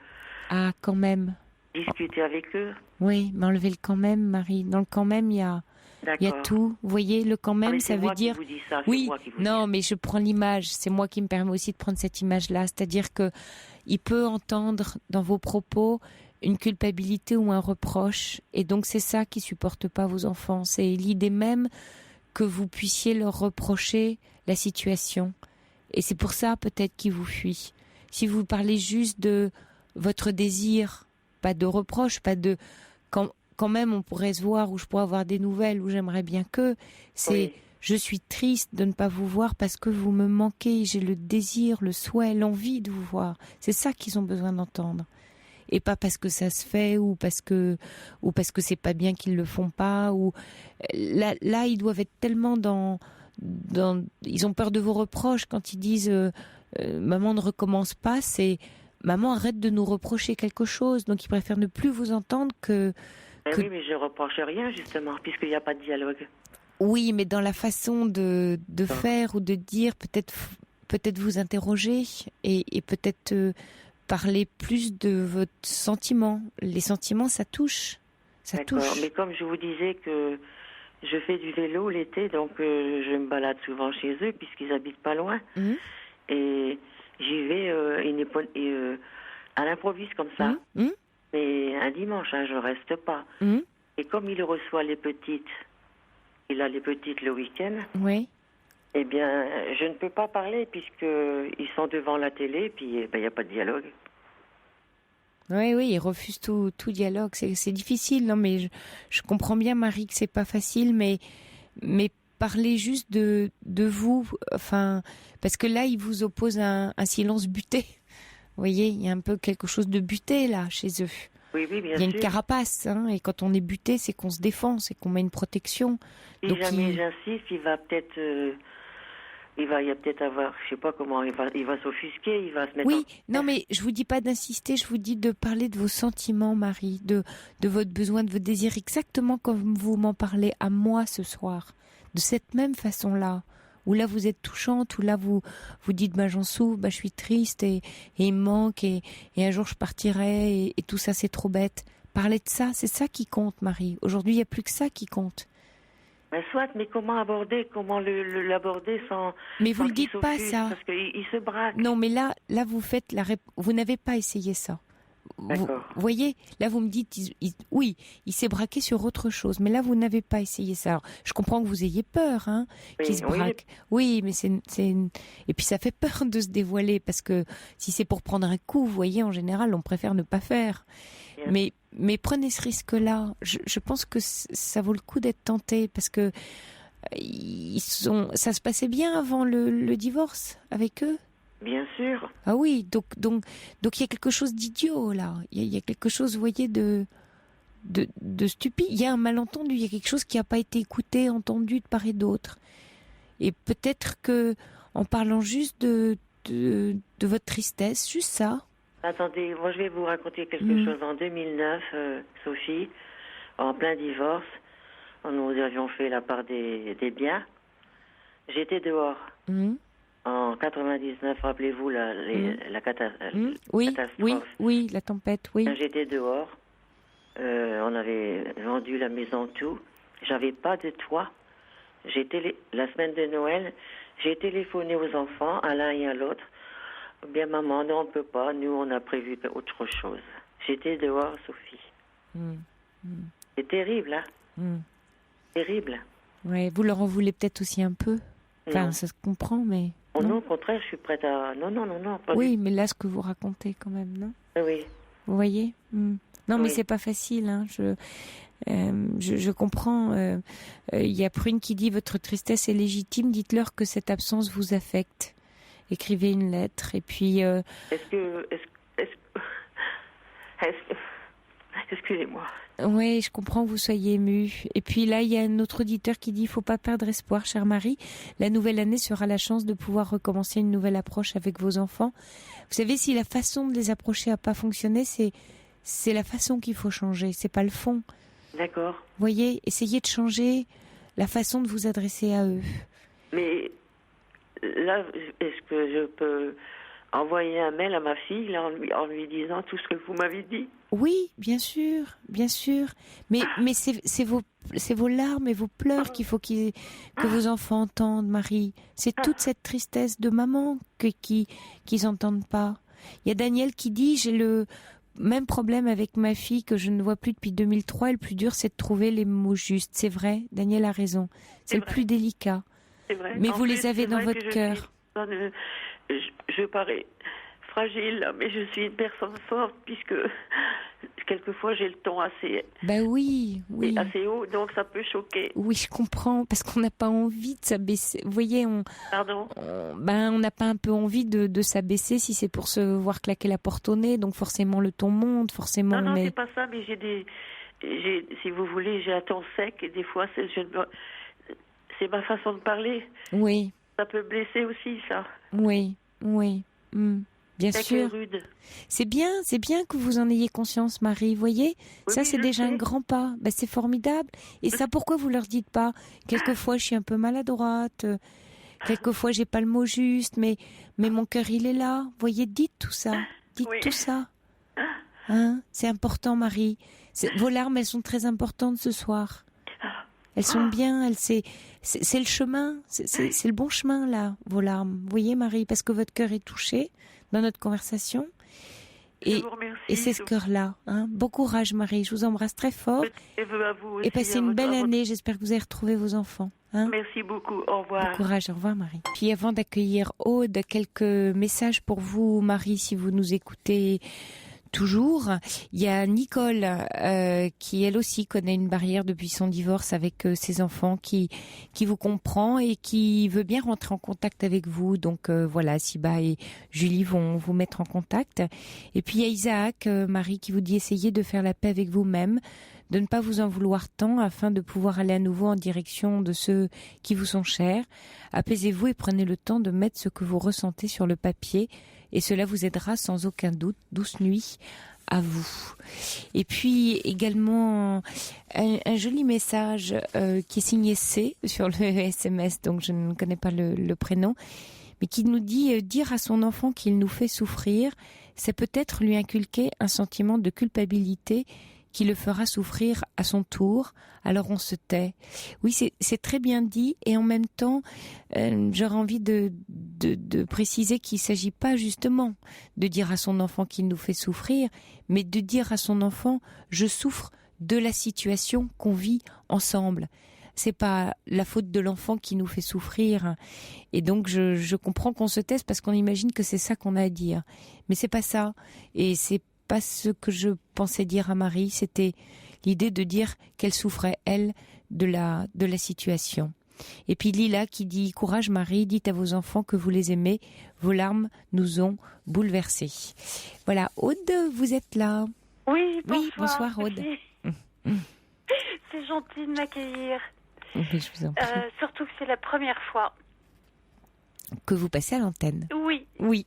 quand même. Discuter avec eux. Oui, mais enlevez le quand même, Marie. Dans le quand même, il y a tout. Vous voyez, le quand même, ça veut dire... Oui, non, mais je prends l'image. C'est moi qui me permets aussi de prendre cette image-là. C'est-à-dire que il peut entendre dans vos propos une culpabilité ou un reproche. Et donc, c'est ça qui supporte pas vos enfants. C'est l'idée même que vous puissiez leur reprocher la situation. Et c'est pour ça, peut-être, qu'ils vous fuient. Si vous parlez juste de votre désir, pas de reproche, pas de... Quand même, on pourrait se voir, ou je pourrais avoir des nouvelles, ou j'aimerais bien que... C'est... Oui. Je suis triste de ne pas vous voir parce que vous me manquez. J'ai le désir, le souhait, l'envie de vous voir. C'est ça qu'ils ont besoin d'entendre. Et pas parce que ça se fait ou parce que c'est pas bien qu'ils le font pas. Ou là, ils doivent être tellement dans. Ils ont peur de vos reproches quand ils disent maman ne recommence pas. C'est maman arrête de nous reprocher quelque chose. Donc ils préfèrent ne plus vous entendre que. Oui, mais je reproche rien justement puisqu'il n'y a pas de dialogue. Oui, mais dans la façon de faire ou de dire, peut-être vous interroger et peut-être parler plus de votre sentiment. Les sentiments, ça touche. Ça touche. Mais comme je vous disais que je fais du vélo l'été, donc je me balade souvent chez eux puisqu'ils habitent pas loin. Et j'y vais à l'improviste comme ça. Mais un dimanche, je reste pas. Et comme il reçoit les petites... Il a les petites le week-end. Oui. Eh bien, je ne peux pas parler puisqu'ils sont devant la télé, puis il n'y a pas de dialogue. Oui, ils refusent tout dialogue. C'est difficile, non, mais je comprends bien, Marie, que c'est pas facile, mais parlez juste de vous, enfin, parce que là, ils vous opposent un silence buté. Vous voyez, il y a un peu quelque chose de buté, là, chez eux. Oui, bien sûr. Il y a une carapace, et quand on est buté, c'est qu'on se défend, c'est qu'on met une protection. Si donc jamais j'insiste, il va peut-être, il va peut-être avoir, je sais pas comment, il va s'offusquer, il va se mettre. Oui, non, mais je vous dis pas d'insister, je vous dis de parler de vos sentiments, Marie, de votre besoin, de votre désir, exactement comme vous m'en parlez à moi ce soir, de cette même façon-là. Où là vous êtes touchante, où là vous dites j'en souffre, je suis triste et il me manque et un jour je partirai et tout ça c'est trop bête. Parlez de ça, c'est ça qui compte, Marie. Aujourd'hui il n'y a plus que ça qui compte. Mais comment l'aborder sans... Mais vous ne le dites pas ça. Parce qu'il se braque. Non mais là vous faites vous n'avez pas essayé ça. Vous voyez, là vous me dites, oui, il s'est braqué sur autre chose, mais là vous n'avez pas essayé ça. Alors, je comprends que vous ayez peur, qu'il se braque. Oui, mais et puis ça fait peur de se dévoiler parce que si c'est pour prendre un coup, vous voyez, en général, on préfère ne pas faire. Mais prenez ce risque-là. Je pense que ça vaut le coup d'être tenté parce que ça se passait bien avant le divorce avec eux. Bien sûr. Ah oui, donc il y a quelque chose d'idiot là. Il y a quelque chose, vous voyez, de stupide. Il y a un malentendu. Il y a quelque chose qui n'a pas été écouté, entendu de part et d'autre. Et peut-être que en parlant juste de votre tristesse, juste ça. Attendez, moi je vais vous raconter quelque chose. En 2009, Sophie, en plein divorce, nous avions fait la part des biens. J'étais dehors. En 99, rappelez-vous la catastrophe. Oui, la tempête, oui. J'étais dehors. On avait vendu la maison, tout. J'avais pas de toit. La semaine de Noël, J'ai téléphoné aux enfants, à l'un et à l'autre. Bien, maman, non, on ne peut pas. Nous, on a prévu autre chose. J'étais dehors, Sophie. C'est terrible, hein. Terrible. Ouais, vous leur en voulez peut-être aussi un peu. Enfin, Non. ça se comprend, mais... Oh non, au contraire, je suis prête à... Non, pas Oui, du mais là, ce que vous racontez quand même, non? tout. Oui. Vous voyez? Non, mais Oui. c'est pas facile, hein. Je comprends. Il y a Prune qui dit « Votre tristesse est légitime, dites-leur que cette absence vous affecte. » Écrivez une lettre, et puis... Excusez-moi. Oui, je comprends que vous soyez ému. Et puis là, il y a un autre auditeur qui dit « Il faut pas perdre espoir, chère Marie. La nouvelle année sera la chance de pouvoir recommencer une nouvelle approche avec vos enfants. » Vous savez, si la façon de les approcher n'a pas fonctionné, c'est la façon qu'il faut changer, c'est pas le fond. D'accord. Vous voyez, essayez de changer la façon de vous adresser à eux. Mais là, est-ce que je peux envoyer un mail à ma fille là, en lui disant tout ce que vous m'avez dit? Oui, bien sûr, bien sûr. Mais c'est vos larmes et vos pleurs qu'il faut que vos enfants entendent, Marie. C'est toute cette tristesse de maman qu'ils n'entendent pas. Il y a Daniel qui dit « J'ai le même problème avec ma fille que je ne vois plus depuis 2003. Et le plus dur, c'est de trouver les mots justes. » C'est vrai, Daniel a raison. C'est le plus délicat. C'est vrai. Mais En vous plus, les avez c'est dans vrai que votre cœur. Je parais fragile, là, mais je suis une personne forte puisque quelquefois j'ai le ton assez, Ben oui. assez haut, donc ça peut choquer. Oui, je comprends, parce qu'on n'a pas envie de s'abaisser. Vous voyez, Pardon? on n'a pas un peu envie de s'abaisser si c'est pour se voir claquer la porte au nez, donc forcément le ton monte, forcément. Non, mais... c'est pas ça, mais si vous voulez, j'ai un ton sec et des fois c'est ma façon de parler. Oui. Ça peut blesser aussi, ça. Oui. Bien Sec et sûr. rude. C'est bien que vous en ayez conscience, Marie. Vous voyez, Oui, ça oui, c'est je déjà sais. un grand pas. Ben, c'est formidable. Et ça, pourquoi vous leur dites pas? Quelquefois, je suis un peu maladroite. Quelquefois, j'ai pas le mot juste, mais mon cœur, il est là. Vous voyez, dites tout ça. Dites Oui. tout ça. Hein? C'est important, Marie. Vos larmes, elles sont très importantes ce soir. Elles sont bien, c'est le chemin, c'est le bon chemin là, vos larmes. Vous voyez, Marie, parce que votre cœur est touché dans notre conversation. Je vous remercie. Et c'est ce cœur-là. Hein. Bon courage, Marie. Je vous embrasse très fort. Et à vous aussi, Et passez une belle année. J'espère que vous allez retrouver vos enfants. Hein. Merci beaucoup. Au revoir. Bon courage. Au revoir, Marie. Puis avant d'accueillir Aude, quelques messages pour vous, Marie, si vous nous écoutez toujours. Il y a Nicole qui elle aussi connaît une barrière depuis son divorce avec ses enfants, qui vous comprend et qui veut bien rentrer en contact avec vous. Donc voilà, Siba et Julie vont vous mettre en contact. Et puis il y a Isaac, Marie, qui vous dit essayez de faire la paix avec vous-même, de ne pas vous en vouloir tant afin de pouvoir aller à nouveau en direction de ceux qui vous sont chers. Apaisez-vous et prenez le temps de mettre ce que vous ressentez sur le papier. Et cela vous aidera sans aucun doute. Douce nuit à vous. Et puis également un joli message qui est signé C sur le SMS, donc je ne connais pas le prénom, mais qui nous dit dire à son enfant qu'il nous fait souffrir, c'est peut-être lui inculquer un sentiment de culpabilité qui le fera souffrir à son tour, alors on se tait. Oui, c'est très bien dit, et en même temps, j'aurais envie de préciser qu'il ne s'agit pas justement de dire à son enfant qu'il nous fait souffrir, mais de dire à son enfant « je souffre de la situation qu'on vit ensemble ». C'est pas la faute de l'enfant qui nous fait souffrir, et donc je comprends qu'on se taise parce qu'on imagine que c'est ça qu'on a à dire, mais c'est pas ça, et c'est pas ce que je pensais dire à Marie, c'était l'idée de dire qu'elle souffrait, elle, de la situation. Et puis Lila qui dit « Courage Marie, dites à vos enfants que vous les aimez, vos larmes nous ont bouleversés. » Voilà, Aude, vous êtes là. Oui, bonsoir Aude. C'est gentil de m'accueillir. Oui, je vous en prie. Surtout que c'est la première fois. Que vous passez à l'antenne. Oui.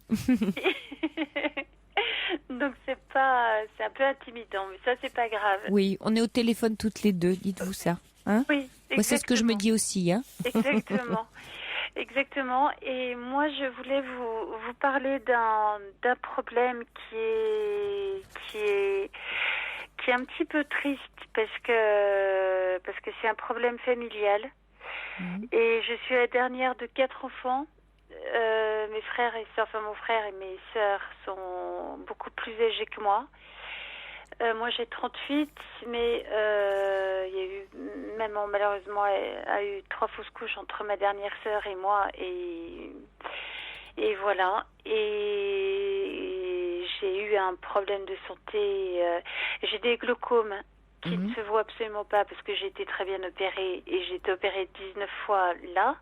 Donc c'est un peu intimidant, mais ça c'est pas grave. Oui, on est au téléphone toutes les deux, dites-vous ça. Hein? Oui, exactement. Moi, c'est ce que je me dis aussi. Hein. Exactement. Et moi, je voulais vous parler d'un problème qui est un petit peu triste parce que c'est un problème familial. Et je suis la dernière de 4 enfants. Mes frères et sœurs, enfin mon frère et mes sœurs sont beaucoup plus âgés que moi. Moi j'ai 38, mais il y a eu, maman malheureusement a eu 3 fausses couches entre ma dernière sœur et moi, et voilà. Et j'ai eu un problème de santé. J'ai des glaucomes qui ne se voient absolument pas parce que j'ai été très bien opérée, et j'ai été opérée 19 fois là.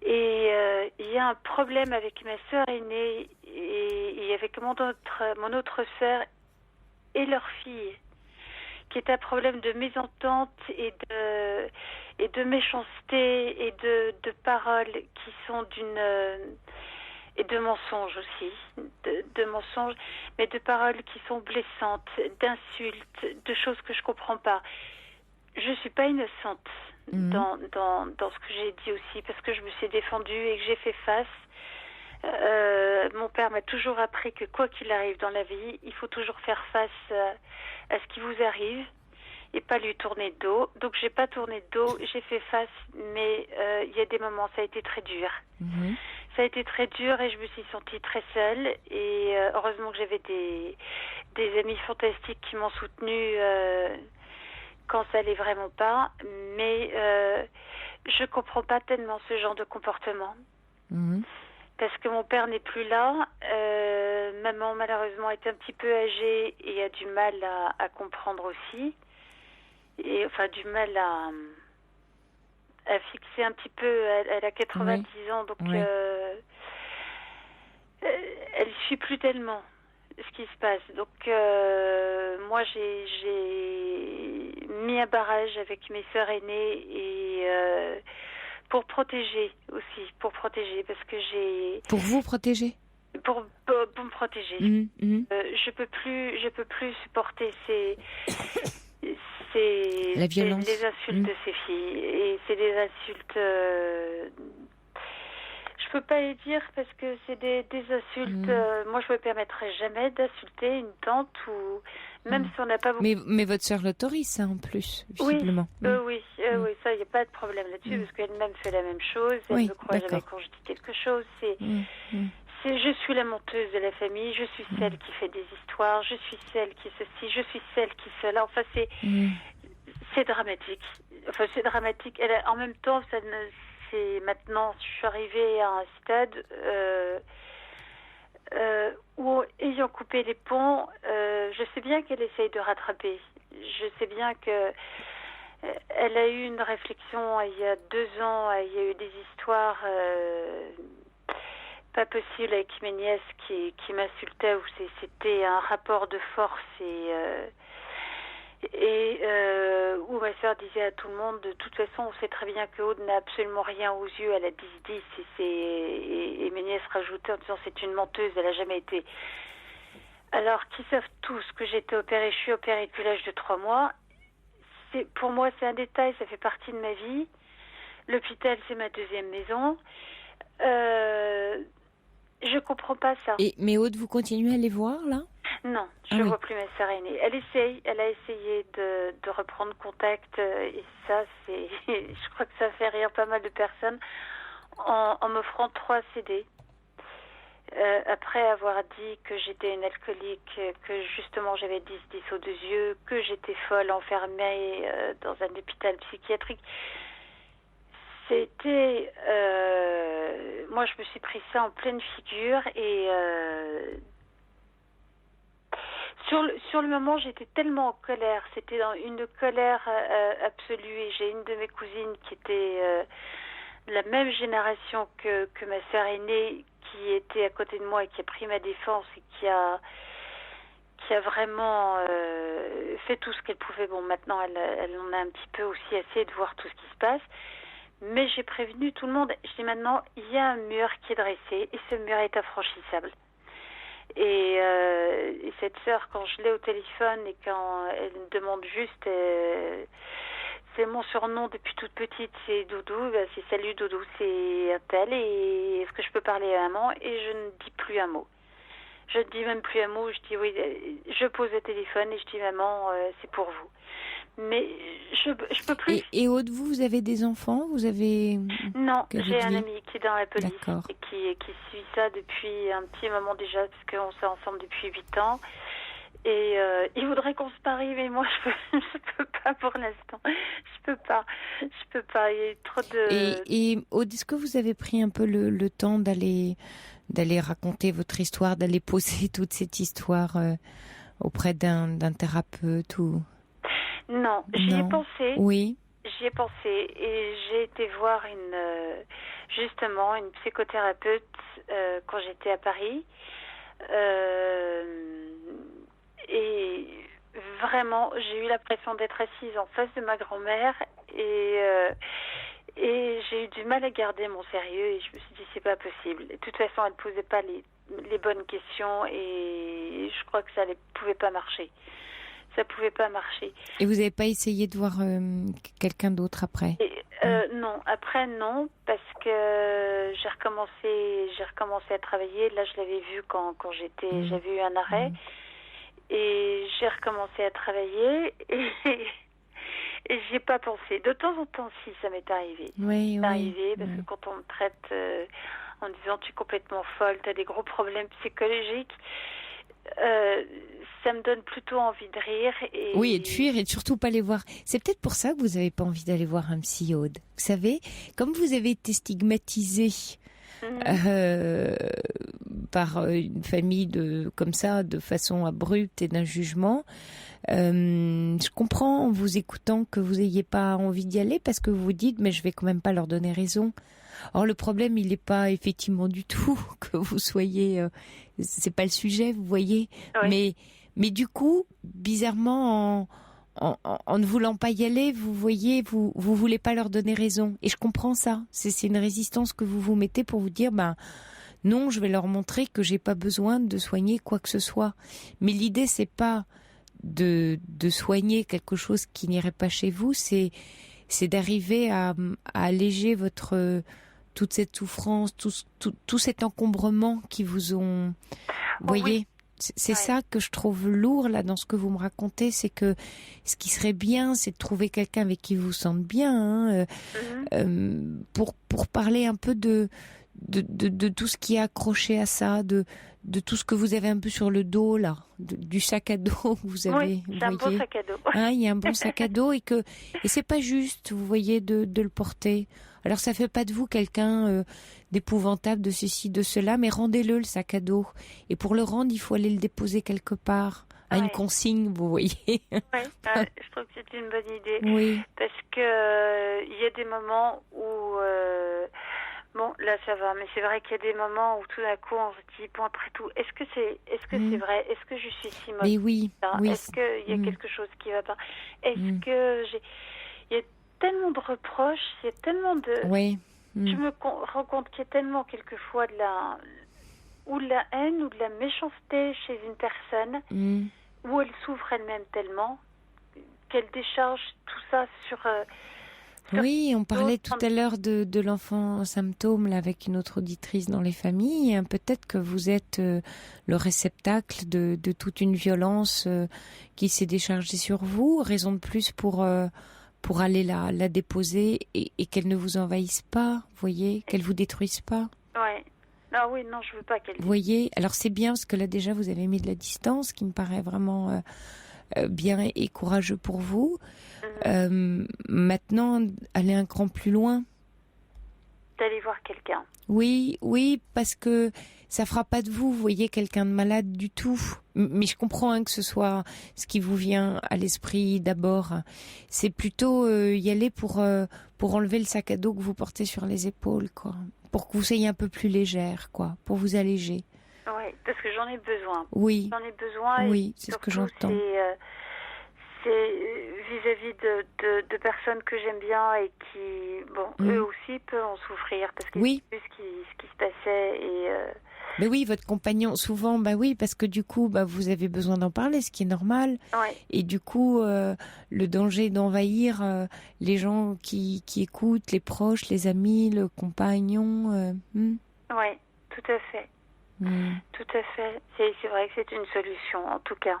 Et il y a un problème avec ma sœur aînée et avec mon autre sœur et leur fille, qui est un problème de mésentente et de méchanceté et de paroles qui sont et de mensonges aussi, de mensonges, mais de paroles qui sont blessantes, d'insultes, de choses que je comprends pas. Je suis pas innocente dans ce que j'ai dit aussi, parce que je me suis défendue et que j'ai fait face. Mon père m'a toujours appris que quoi qu'il arrive dans la vie, il faut toujours faire face à ce qui vous arrive et pas lui tourner de dos. Donc j'ai pas tourné de dos, j'ai fait face, mais il y a des moments, ça a été très dur. Ça a été très dur et je me suis sentie très seule, et heureusement que j'avais des amis fantastiques qui m'ont soutenue quand ça allait vraiment pas, mais je comprends pas tellement ce genre de comportement. Parce que mon père n'est plus là, maman malheureusement est un petit peu âgée et a du mal à comprendre aussi, et enfin du mal à fixer un petit peu. Elle a 90 ans, donc elle suit plus tellement ce qui se passe. Donc moi j'ai mis un barrage avec mes sœurs aînées, et pour protéger aussi, parce que j'ai... Pour vous protéger? Pour me protéger. Je peux plus supporter la violence. les insultes de ces filles, et c'est des insultes... je peux pas les dire parce que c'est des insultes. Moi, je me permettrais jamais d'insulter une tante, ou même si on n'a pas beaucoup. Mais votre sœur l'autorise, ça, en plus, visiblement. Oui, ça, il n'y a pas de problème là-dessus, parce qu'elle-même fait la même chose. Elle me croit jamais quand je dis quelque chose. Je suis la menteuse de la famille, je suis celle qui fait des histoires, je suis celle qui ceci, je suis celle qui cela. Enfin, c'est dramatique. Enfin, c'est dramatique. En même temps, maintenant, je suis arrivée à un stade où, ayant coupé les ponts, je sais bien qu'elle essaye de rattraper. Je sais bien que elle a eu une réflexion il y a 2 ans. Il y a eu des histoires pas possibles avec mes nièces qui m'insultaient, où c'était un rapport de force, et où ma soeur disait à tout le monde, de toute façon on sait très bien que Aude n'a absolument rien aux yeux, elle a 10-10, et mes nièces rajoutaient en disant c'est une menteuse, elle n'a jamais été. Alors qu'ils savent tous que j'ai été opérée, je suis opérée depuis l'âge de 3 mois. Pour moi c'est un détail, ça fait partie de ma vie. L'hôpital c'est ma 2e maison. Je comprends pas ça. Mais Aude, vous continuez à les voir là? Non, je ne vois plus ma sœur aînée. Elle a essayé de reprendre contact, et ça, je crois que ça fait rire pas mal de personnes, en m'offrant 3 CD. Après avoir dit que j'étais une alcoolique, que justement j'avais 10 aux 2 yeux, que j'étais folle, enfermée dans un hôpital psychiatrique. C'était... moi, je me suis pris ça en pleine figure, et... Sur le moment, j'étais tellement en colère. C'était dans une colère absolue. Et j'ai une de mes cousines qui était de la même génération que ma sœur aînée, qui était à côté de moi et qui a pris ma défense, et qui a vraiment fait tout ce qu'elle pouvait. Bon, maintenant, elle en a un petit peu aussi assez de voir tout ce qui se passe. Mais j'ai prévenu tout le monde. Je dis maintenant, il y a un mur qui est dressé, et ce mur est infranchissable. Et cette sœur, quand je l'ai au téléphone et quand elle me demande juste, c'est mon surnom depuis toute petite, c'est Doudou, c'est salut Doudou, c'est un tel, et est-ce que je peux parler à maman? Et je ne dis plus un mot. Je ne dis même plus un mot, je dis oui, je pose le téléphone et je dis maman, c'est pour vous. Mais je peux plus. Et Aude, vous avez des enfants? Vous avez... Non, j'ai un ami qui est dans la police et qui suit ça depuis un petit moment déjà, parce qu'on s'est ensemble depuis 8 ans. Et il voudrait qu'on se marie, mais moi je peux pas pour l'instant. Je peux pas. Il y a trop de... Et Aude, est-ce que vous avez pris un peu le temps d'aller raconter votre histoire, d'aller poser toute cette histoire auprès d'un thérapeute ou... Non, j'y ai pensé. Oui. J'y ai pensé et j'ai été voir justement une psychothérapeute quand j'étais à Paris. Et vraiment, j'ai eu l'impression d'être assise en face de ma grand-mère et j'ai eu du mal à garder mon sérieux et je me suis dit c'est pas possible. De toute façon, elle ne posait pas les bonnes questions et je crois que ça ne pouvait pas marcher. Ça pouvait pas marcher. Et vous n'avez pas essayé de voir quelqu'un d'autre après? Non, après non, parce que j'ai recommencé à travailler. Là, je l'avais vu quand j'avais eu un arrêt. Et j'ai recommencé à travailler et j'ai pas pensé. De temps en temps, si, ça m'est arrivé. Oui. Arrivé parce que quand on me traite en disant tu es complètement folle, tu as des gros problèmes psychologiques, ça me donne plutôt envie de rire. Oui, et de fuir et de surtout pas les voir. C'est peut-être pour ça que vous n'avez pas envie d'aller voir un psy, Aude. Vous savez, comme vous avez été stigmatisée par une famille comme ça, de façon abrupte et d'un jugement, je comprends en vous écoutant que vous n'ayez pas envie d'y aller parce que vous vous dites mais je vais quand même pas leur donner raison. Or le problème il n'est pas effectivement du tout que vous soyez, c'est pas le sujet, vous voyez. Oui. Mais du coup, bizarrement, en ne voulant pas y aller, vous voyez, vous voulez pas leur donner raison. Et je comprends ça. C'est une résistance que vous vous mettez pour vous dire, non, je vais leur montrer que j'ai pas besoin de soigner quoi que ce soit. Mais l'idée, c'est pas de soigner quelque chose qui n'irait pas chez vous, c'est d'arriver à alléger toute cette souffrance, tout cet encombrement qui vous ont, vous voyez. C'est ça que je trouve lourd là dans ce que vous me racontez, c'est que ce qui serait bien, c'est de trouver quelqu'un avec qui vous vous sentez bien, pour parler un peu de tout ce qui est accroché à ça, de tout ce que vous avez un peu sur le dos là, du sac à dos que vous avez. Oui, c'est un bon sac à dos. Il y a un bon sac à dos et c'est pas juste, vous voyez, de le porter. Alors ça fait pas de vous quelqu'un d'épouvantable, de ceci, de cela, mais rendez-le le sac à dos. Et pour le rendre, il faut aller le déposer quelque part, à une consigne, vous voyez. Oui, je trouve que c'est une bonne idée. Oui. Parce que il y a des moments où bon, là ça va, mais c'est vrai qu'il y a des moments où tout d'un coup on se dit bon, après tout, est-ce que c'est vrai, est-ce que je suis si mauvaise? Mais oui. Est-ce qu'il y a quelque chose qui va pas? Est-ce que il y a tellement de reproches, il y a tellement de... Oui. Je me rends compte qu'il y a tellement quelquefois de la haine ou de la méchanceté chez une personne où elle souffre elle-même tellement qu'elle décharge tout ça sur... Oui, on parlait tout à l'heure de l'enfant symptôme là, avec une autre auditrice dans les familles. Peut-être que vous êtes le réceptacle de toute une violence qui s'est déchargée sur vous. Raison de plus pour aller la déposer et qu'elle ne vous envahisse pas, vous voyez, qu'elle vous détruise pas. Ouais. Ah oui, non, je veux pas qu'elle... Vous voyez, alors c'est bien parce que là déjà vous avez mis de la distance, qui me paraît vraiment bien et courageux pour vous. Maintenant, aller un cran plus loin. D'aller voir quelqu'un. Oui, parce que ça fera pas de vous, vous voyez, quelqu'un de malade du tout. Mais je comprends que ce soit ce qui vous vient à l'esprit d'abord. C'est plutôt y aller pour enlever le sac à dos que vous portez sur les épaules, quoi. Pour que vous soyez un peu plus légère, quoi. Pour vous alléger. Oui, parce que j'en ai besoin. Oui. J'en ai besoin. Oui, c'est ce que j'entends. C'est vis-à-vis de personnes que j'aime bien et qui, eux aussi peuvent en souffrir parce qu'ils savent plus ce qui se passait et... Mais oui, votre compagnon, souvent, parce que du coup, vous avez besoin d'en parler, ce qui est normal. Ouais. Et du coup, le danger d'envahir les gens qui écoutent, les proches, les amis, le compagnon. Oui, tout à fait. Tout à fait. C'est vrai que c'est une solution, en tout cas.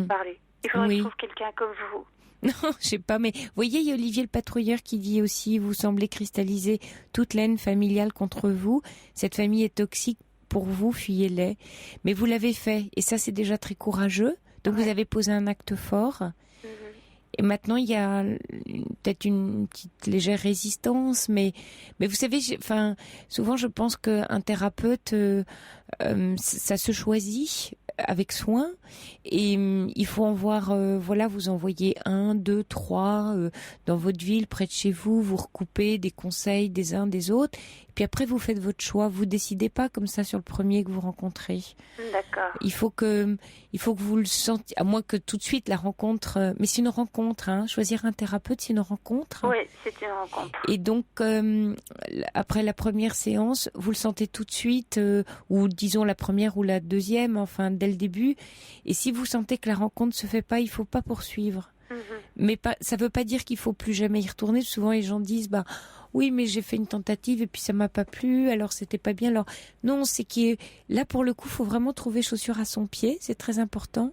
Parler. Il faudrait que je trouve quelqu'un comme vous. Non, je sais pas, mais vous voyez, il y a Olivier le patrouilleur qui dit aussi, vous semblez cristalliser toute la haine familiale contre vous. Cette famille est toxique pour vous, fuyez-les. Mais vous l'avez fait, et ça c'est déjà très courageux. Donc vous avez posé un acte fort. Et maintenant, il y a peut-être une petite légère résistance, mais vous savez, souvent je pense qu'un thérapeute, ça se choisit avec soin, et il faut en voir, vous envoyez 1, 2, 3 dans votre ville, près de chez vous, vous recoupez des conseils des uns des autres, et puis après vous faites votre choix, vous décidez pas comme ça sur le premier que vous rencontrez. D'accord. Il faut que vous le sentiez, à moins que tout de suite la rencontre, mais c'est une rencontre, hein, choisir un thérapeute, c'est une rencontre. Oui, c'est une rencontre. Et donc, après la première séance, vous le sentez tout de suite, ou disons la première ou la deuxième, enfin dès le début. Et si vous sentez que la rencontre se fait pas, il faut pas poursuivre. Mais ça veut pas dire qu'il faut plus jamais y retourner. Souvent les gens disent, oui, mais j'ai fait une tentative et puis ça m'a pas plu, alors c'était pas bien. Alors non, c'est là pour le coup, faut vraiment trouver chaussure à son pied, c'est très important,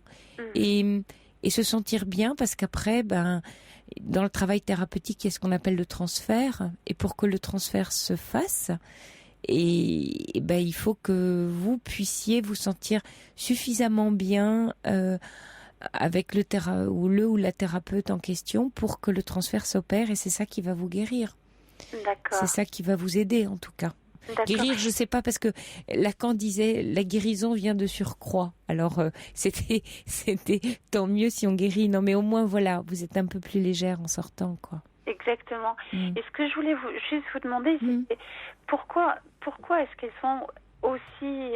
et se sentir bien, parce qu'après, dans le travail thérapeutique, il y a ce qu'on appelle le transfert, et pour que le transfert se fasse, il faut que vous puissiez vous sentir suffisamment bien avec le ou la thérapeute en question pour que le transfert s'opère, et c'est ça qui va vous guérir. D'accord. C'est ça qui va vous aider, en tout cas. D'accord. Guérir, je sais pas, parce que Lacan disait la guérison vient de surcroît. Alors c'était tant mieux si on guérit. Non, mais au moins voilà, vous êtes un peu plus légère en sortant, quoi. Exactement. Et ce que je voulais juste vous demander, c'est pourquoi est-ce qu'elles sont aussi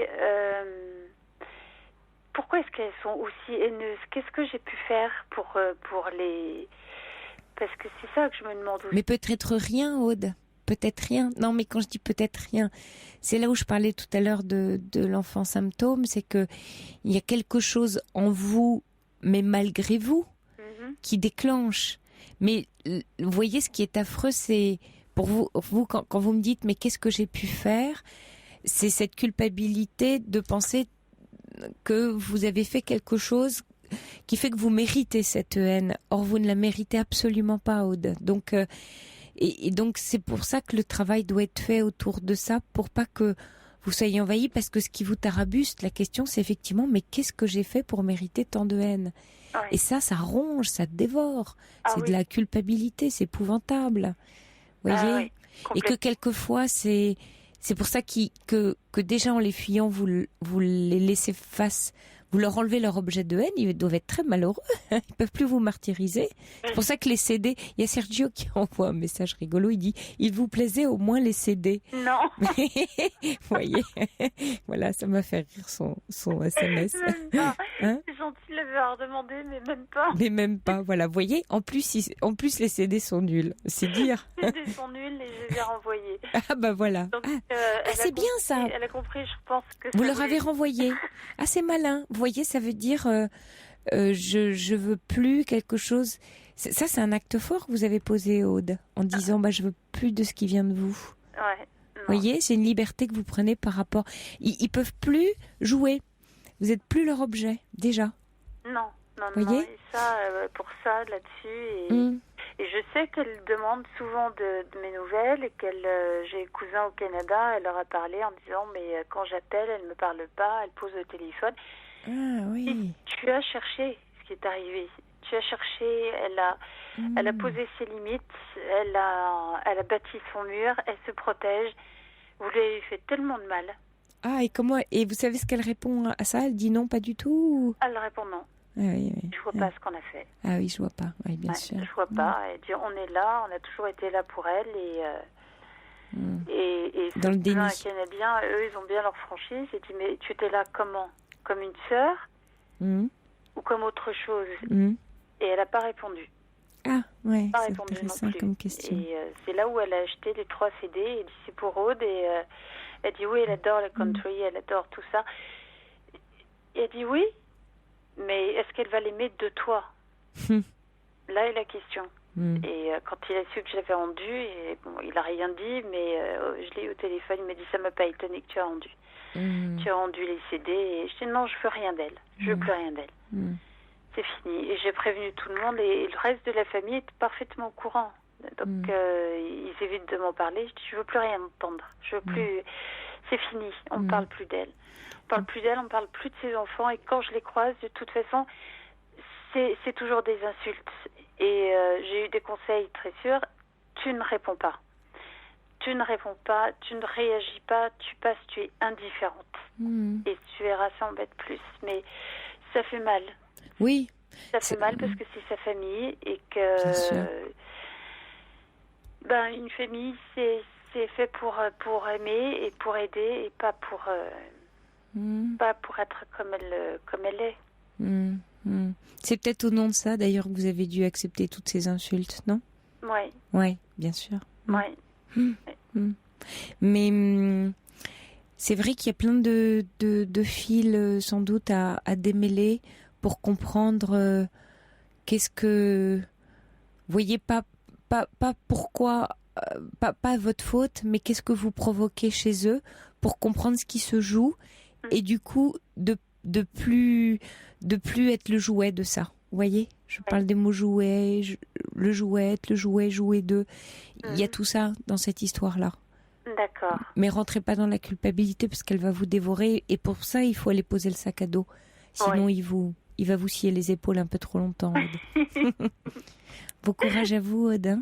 haineuses? Qu'est-ce que j'ai pu faire pour les... Parce que c'est ça que je me demande aussi. Mais peut-être rien, Aude. Peut-être rien. Non, mais quand je dis peut-être rien, c'est là où je parlais tout à l'heure de l'enfant symptôme, c'est que il y a quelque chose en vous, mais malgré vous, qui déclenche. Mais vous voyez, ce qui est affreux, c'est pour vous quand vous me dites, mais qu'est-ce que j'ai pu faire? C'est cette culpabilité de penser que vous avez fait quelque chose qui fait que vous méritez cette haine. Or, vous ne la méritez absolument pas, Aude. Donc, et donc, c'est pour ça que le travail doit être fait autour de ça, pour pas que vous soyez envahis, parce que ce qui vous tarabuste, la question, c'est effectivement, mais qu'est-ce que j'ai fait pour mériter tant de haine? Et ça ronge, ça dévore. C'est de la culpabilité, c'est épouvantable. Vous voyez? Et que quelquefois, c'est pour ça que déjà en les fuyant, vous les laissez face, vous leur enlevez leur objet de haine, ils doivent être très malheureux, ils peuvent plus vous martyriser. C'est pour ça que les CD, il y a Sergio qui envoie un message rigolo, il dit, il vous plaisait au moins les CD. Non. Vous voyez, voilà, ça m'a fait rire son SMS. Hein? C'est gentil de l'avoir demandé, mais même pas. Mais même pas, voilà, vous voyez, en plus les CD sont nuls, c'est dire. Les CD sont nuls et je les ai renvoyés. Ah bah voilà. Donc, c'est bien ça. Elle a compris, je pense que vous leur avez renvoyé. Ah, c'est malin. Vous voyez, ça veut dire je veux plus quelque chose. Ça, c'est un acte fort que vous avez posé, Aude, en disant je veux plus de ce qui vient de vous. Ouais. Vous voyez, c'est une liberté que vous prenez par rapport. Ils peuvent plus jouer. Vous êtes plus leur objet déjà. Non. Voyez. Et ça, pour ça, là-dessus. Et je sais qu'elle demande souvent de mes nouvelles, et j'ai un cousin au Canada, elle leur a parlé en disant, mais quand j'appelle, elle me parle pas, elle pose le téléphone. Ah oui. Et tu as cherché ce qui est arrivé. Tu as cherché, elle a posé ses limites, elle a bâti son mur, elle se protège. Vous lui avez fait tellement de mal. Ah, et vous savez ce qu'elle répond à ça? Elle dit non, pas du tout? Elle répond non. Ah, oui. Je vois pas ce qu'on a fait. Ah oui, je vois pas. Oui, bien sûr. Je vois pas. Elle dit, on est là, on a toujours été là pour elle, et dans le déni. Les Canadiens, eux, ils ont bien leur franchise. J'ai dit, mais tu étais là comment? Comme une sœur ou comme autre chose? Et elle n'a pas répondu. Ah, ouais, pas c'est répondu intéressant non plus. comme question. Et c'est là où elle a acheté les 3 CD. Elle dit, c'est pour Aude. Et elle dit, oui, elle adore le country, elle adore tout ça. Et elle dit, oui, mais est-ce qu'elle va l'aimer de toi? Là est la question. Et quand il a su que j'avais rendu, et bon, il n'a rien dit, mais je l'ai eu au téléphone, il m'a dit, ça ne m'a pas étonné que tu as rendu. Tu as rendu les CD, et je dis, non, je veux rien d'elle. Je veux plus rien d'elle. c'est fini. Et j'ai prévenu tout le monde et le reste de la famille est parfaitement au courant. Donc ils évitent de m'en parler. Je dis, je veux plus rien entendre. Je veux plus. C'est fini. On ne parle plus d'elle. On parle plus d'elle. On parle plus de ses enfants. Et quand je les croise, de toute façon, c'est toujours des insultes. Et j'ai eu des conseils très sûrs. Tu ne réponds pas. Tu ne réponds pas. Tu ne réagis pas. Tu passes. Tu es indifférente. Et tu verras, ça embête plus. Mais ça fait mal. Oui. Ça fait mal parce que c'est sa famille et que. Une famille, c'est fait pour aimer et pour aider et pas pour être comme elle est. C'est peut-être au nom de ça, d'ailleurs, que vous avez dû accepter toutes ces insultes, non? Oui. Oui, bien sûr. Oui. Mais c'est vrai qu'il y a plein de fils, sans doute, à démêler pour comprendre qu'est-ce que... Vous voyez, pas pourquoi, pas votre faute, mais qu'est-ce que vous provoquez chez eux pour comprendre ce qui se joue et du coup de plus être le jouet de ça. Vous voyez, je parle des mots jouet, le jouet d'eux. Il y a tout ça dans cette histoire-là. D'accord. Mais rentrez pas dans la culpabilité parce qu'elle va vous dévorer et pour ça il faut aller poser le sac à dos. Sinon il va vous scier les épaules un peu trop longtemps. Bon courage à vous, Aude.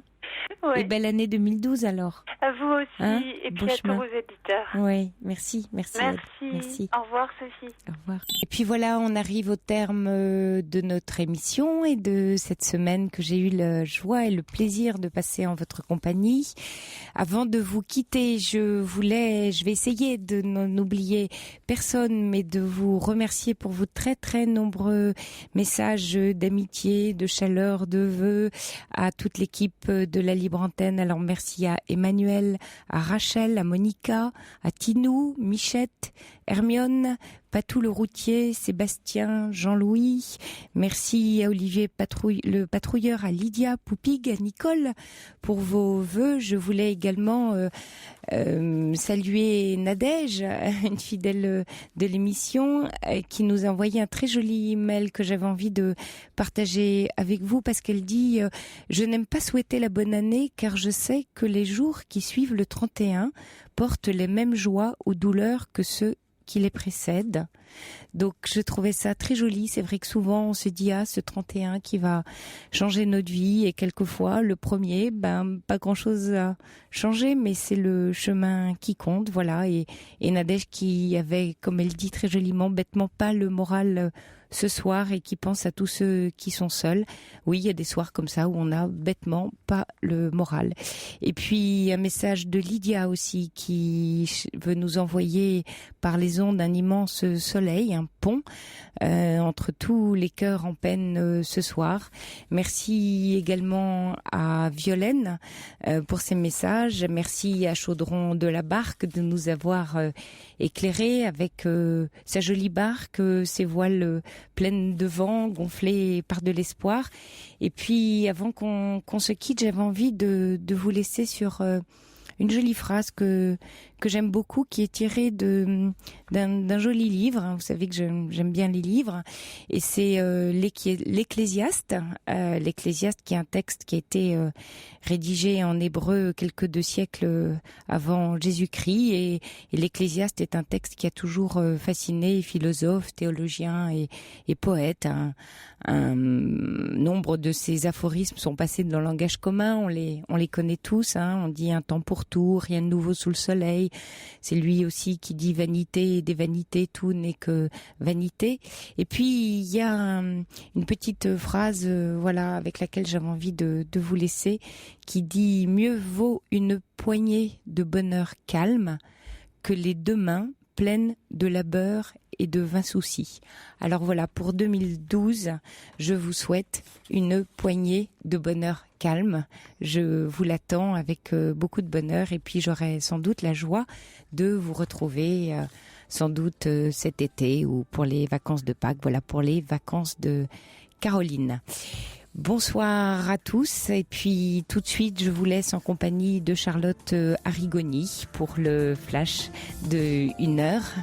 Oui. Et belle année 2012 alors. À vous aussi, et puis à tous vos éditeurs. Oui, merci. Aude. Merci. Au revoir, Sophie. Au revoir. Et puis voilà, on arrive au terme de notre émission et de cette semaine que j'ai eu la joie et le plaisir de passer en votre compagnie. Avant de vous quitter, je vais essayer de n'oublier personne, mais de vous remercier pour vos très très nombreux messages d'amitié, de chaleur, de vœux à toute l'équipe de la Libre Antenne. Alors merci à Emmanuel, à Rachel, à Monica, à Tinou, Michette, Hermione, Patou le routier, Sébastien, Jean-Louis. Merci à Olivier le patrouilleur, à Lydia, Poupig, à Nicole pour vos vœux. Je voulais également saluer Nadège, une fidèle de l'émission, qui nous a envoyé un très joli mail que j'avais envie de partager avec vous parce qu'elle dit « Je n'aime pas souhaiter la bonne année car je sais que les jours qui suivent le 31 portent les mêmes joies ou douleurs que ceux qui les précèdent. » Donc je trouvais ça très joli. C'est vrai que souvent on se dit ce 31 qui va changer notre vie et quelquefois le premier, pas grand chose à changer, mais c'est le chemin qui compte, voilà. Et Nadège qui avait, comme elle dit très joliment, bêtement pas le moral ce soir et qui pense à tous ceux qui sont seuls. Oui, il y a des soirs comme ça où on a bêtement pas le moral. Et puis un message de Lydia aussi qui veut nous envoyer par les ondes un immense soleil, un pont entre tous les cœurs en peine ce soir. Merci également à Violaine pour ses messages. Merci à Chaudron de la Barque de nous avoir éclairé avec sa jolie barque, ses voiles pleines de vent, gonflées par de l'espoir. Et puis, avant qu'on se quitte, j'avais envie de vous laisser sur une jolie phrase que j'aime beaucoup, qui est tirée d'un joli livre. Vous savez que j'aime bien les livres. Et c'est l'Ecclésiaste. L'Ecclésiaste qui est un texte qui a été rédigé en hébreu quelques 2 siècles avant Jésus-Christ. Et l'Ecclésiaste est un texte qui a toujours fasciné philosophes, théologiens et poètes. Un nombre de ces aphorismes sont passés dans le langage commun. On les connaît tous. On dit un temps pour tout, rien de nouveau sous le soleil. C'est lui aussi qui dit vanité des vanités, tout n'est que vanité. Et puis il y a une petite phrase, avec laquelle j'avais envie de vous laisser, qui dit: mieux vaut une poignée de bonheur calme que les 2 mains pleines de labeur et de 20 soucis. Alors voilà, pour 2012, je vous souhaite une poignée de bonheur calme. Je vous l'attends avec beaucoup de bonheur et puis j'aurai sans doute la joie de vous retrouver sans doute cet été ou pour les vacances de Pâques. Voilà, pour les vacances de Caroline. Bonsoir à tous et puis tout de suite je vous laisse en compagnie de Charlotte Arrigoni pour le flash de 1 heure.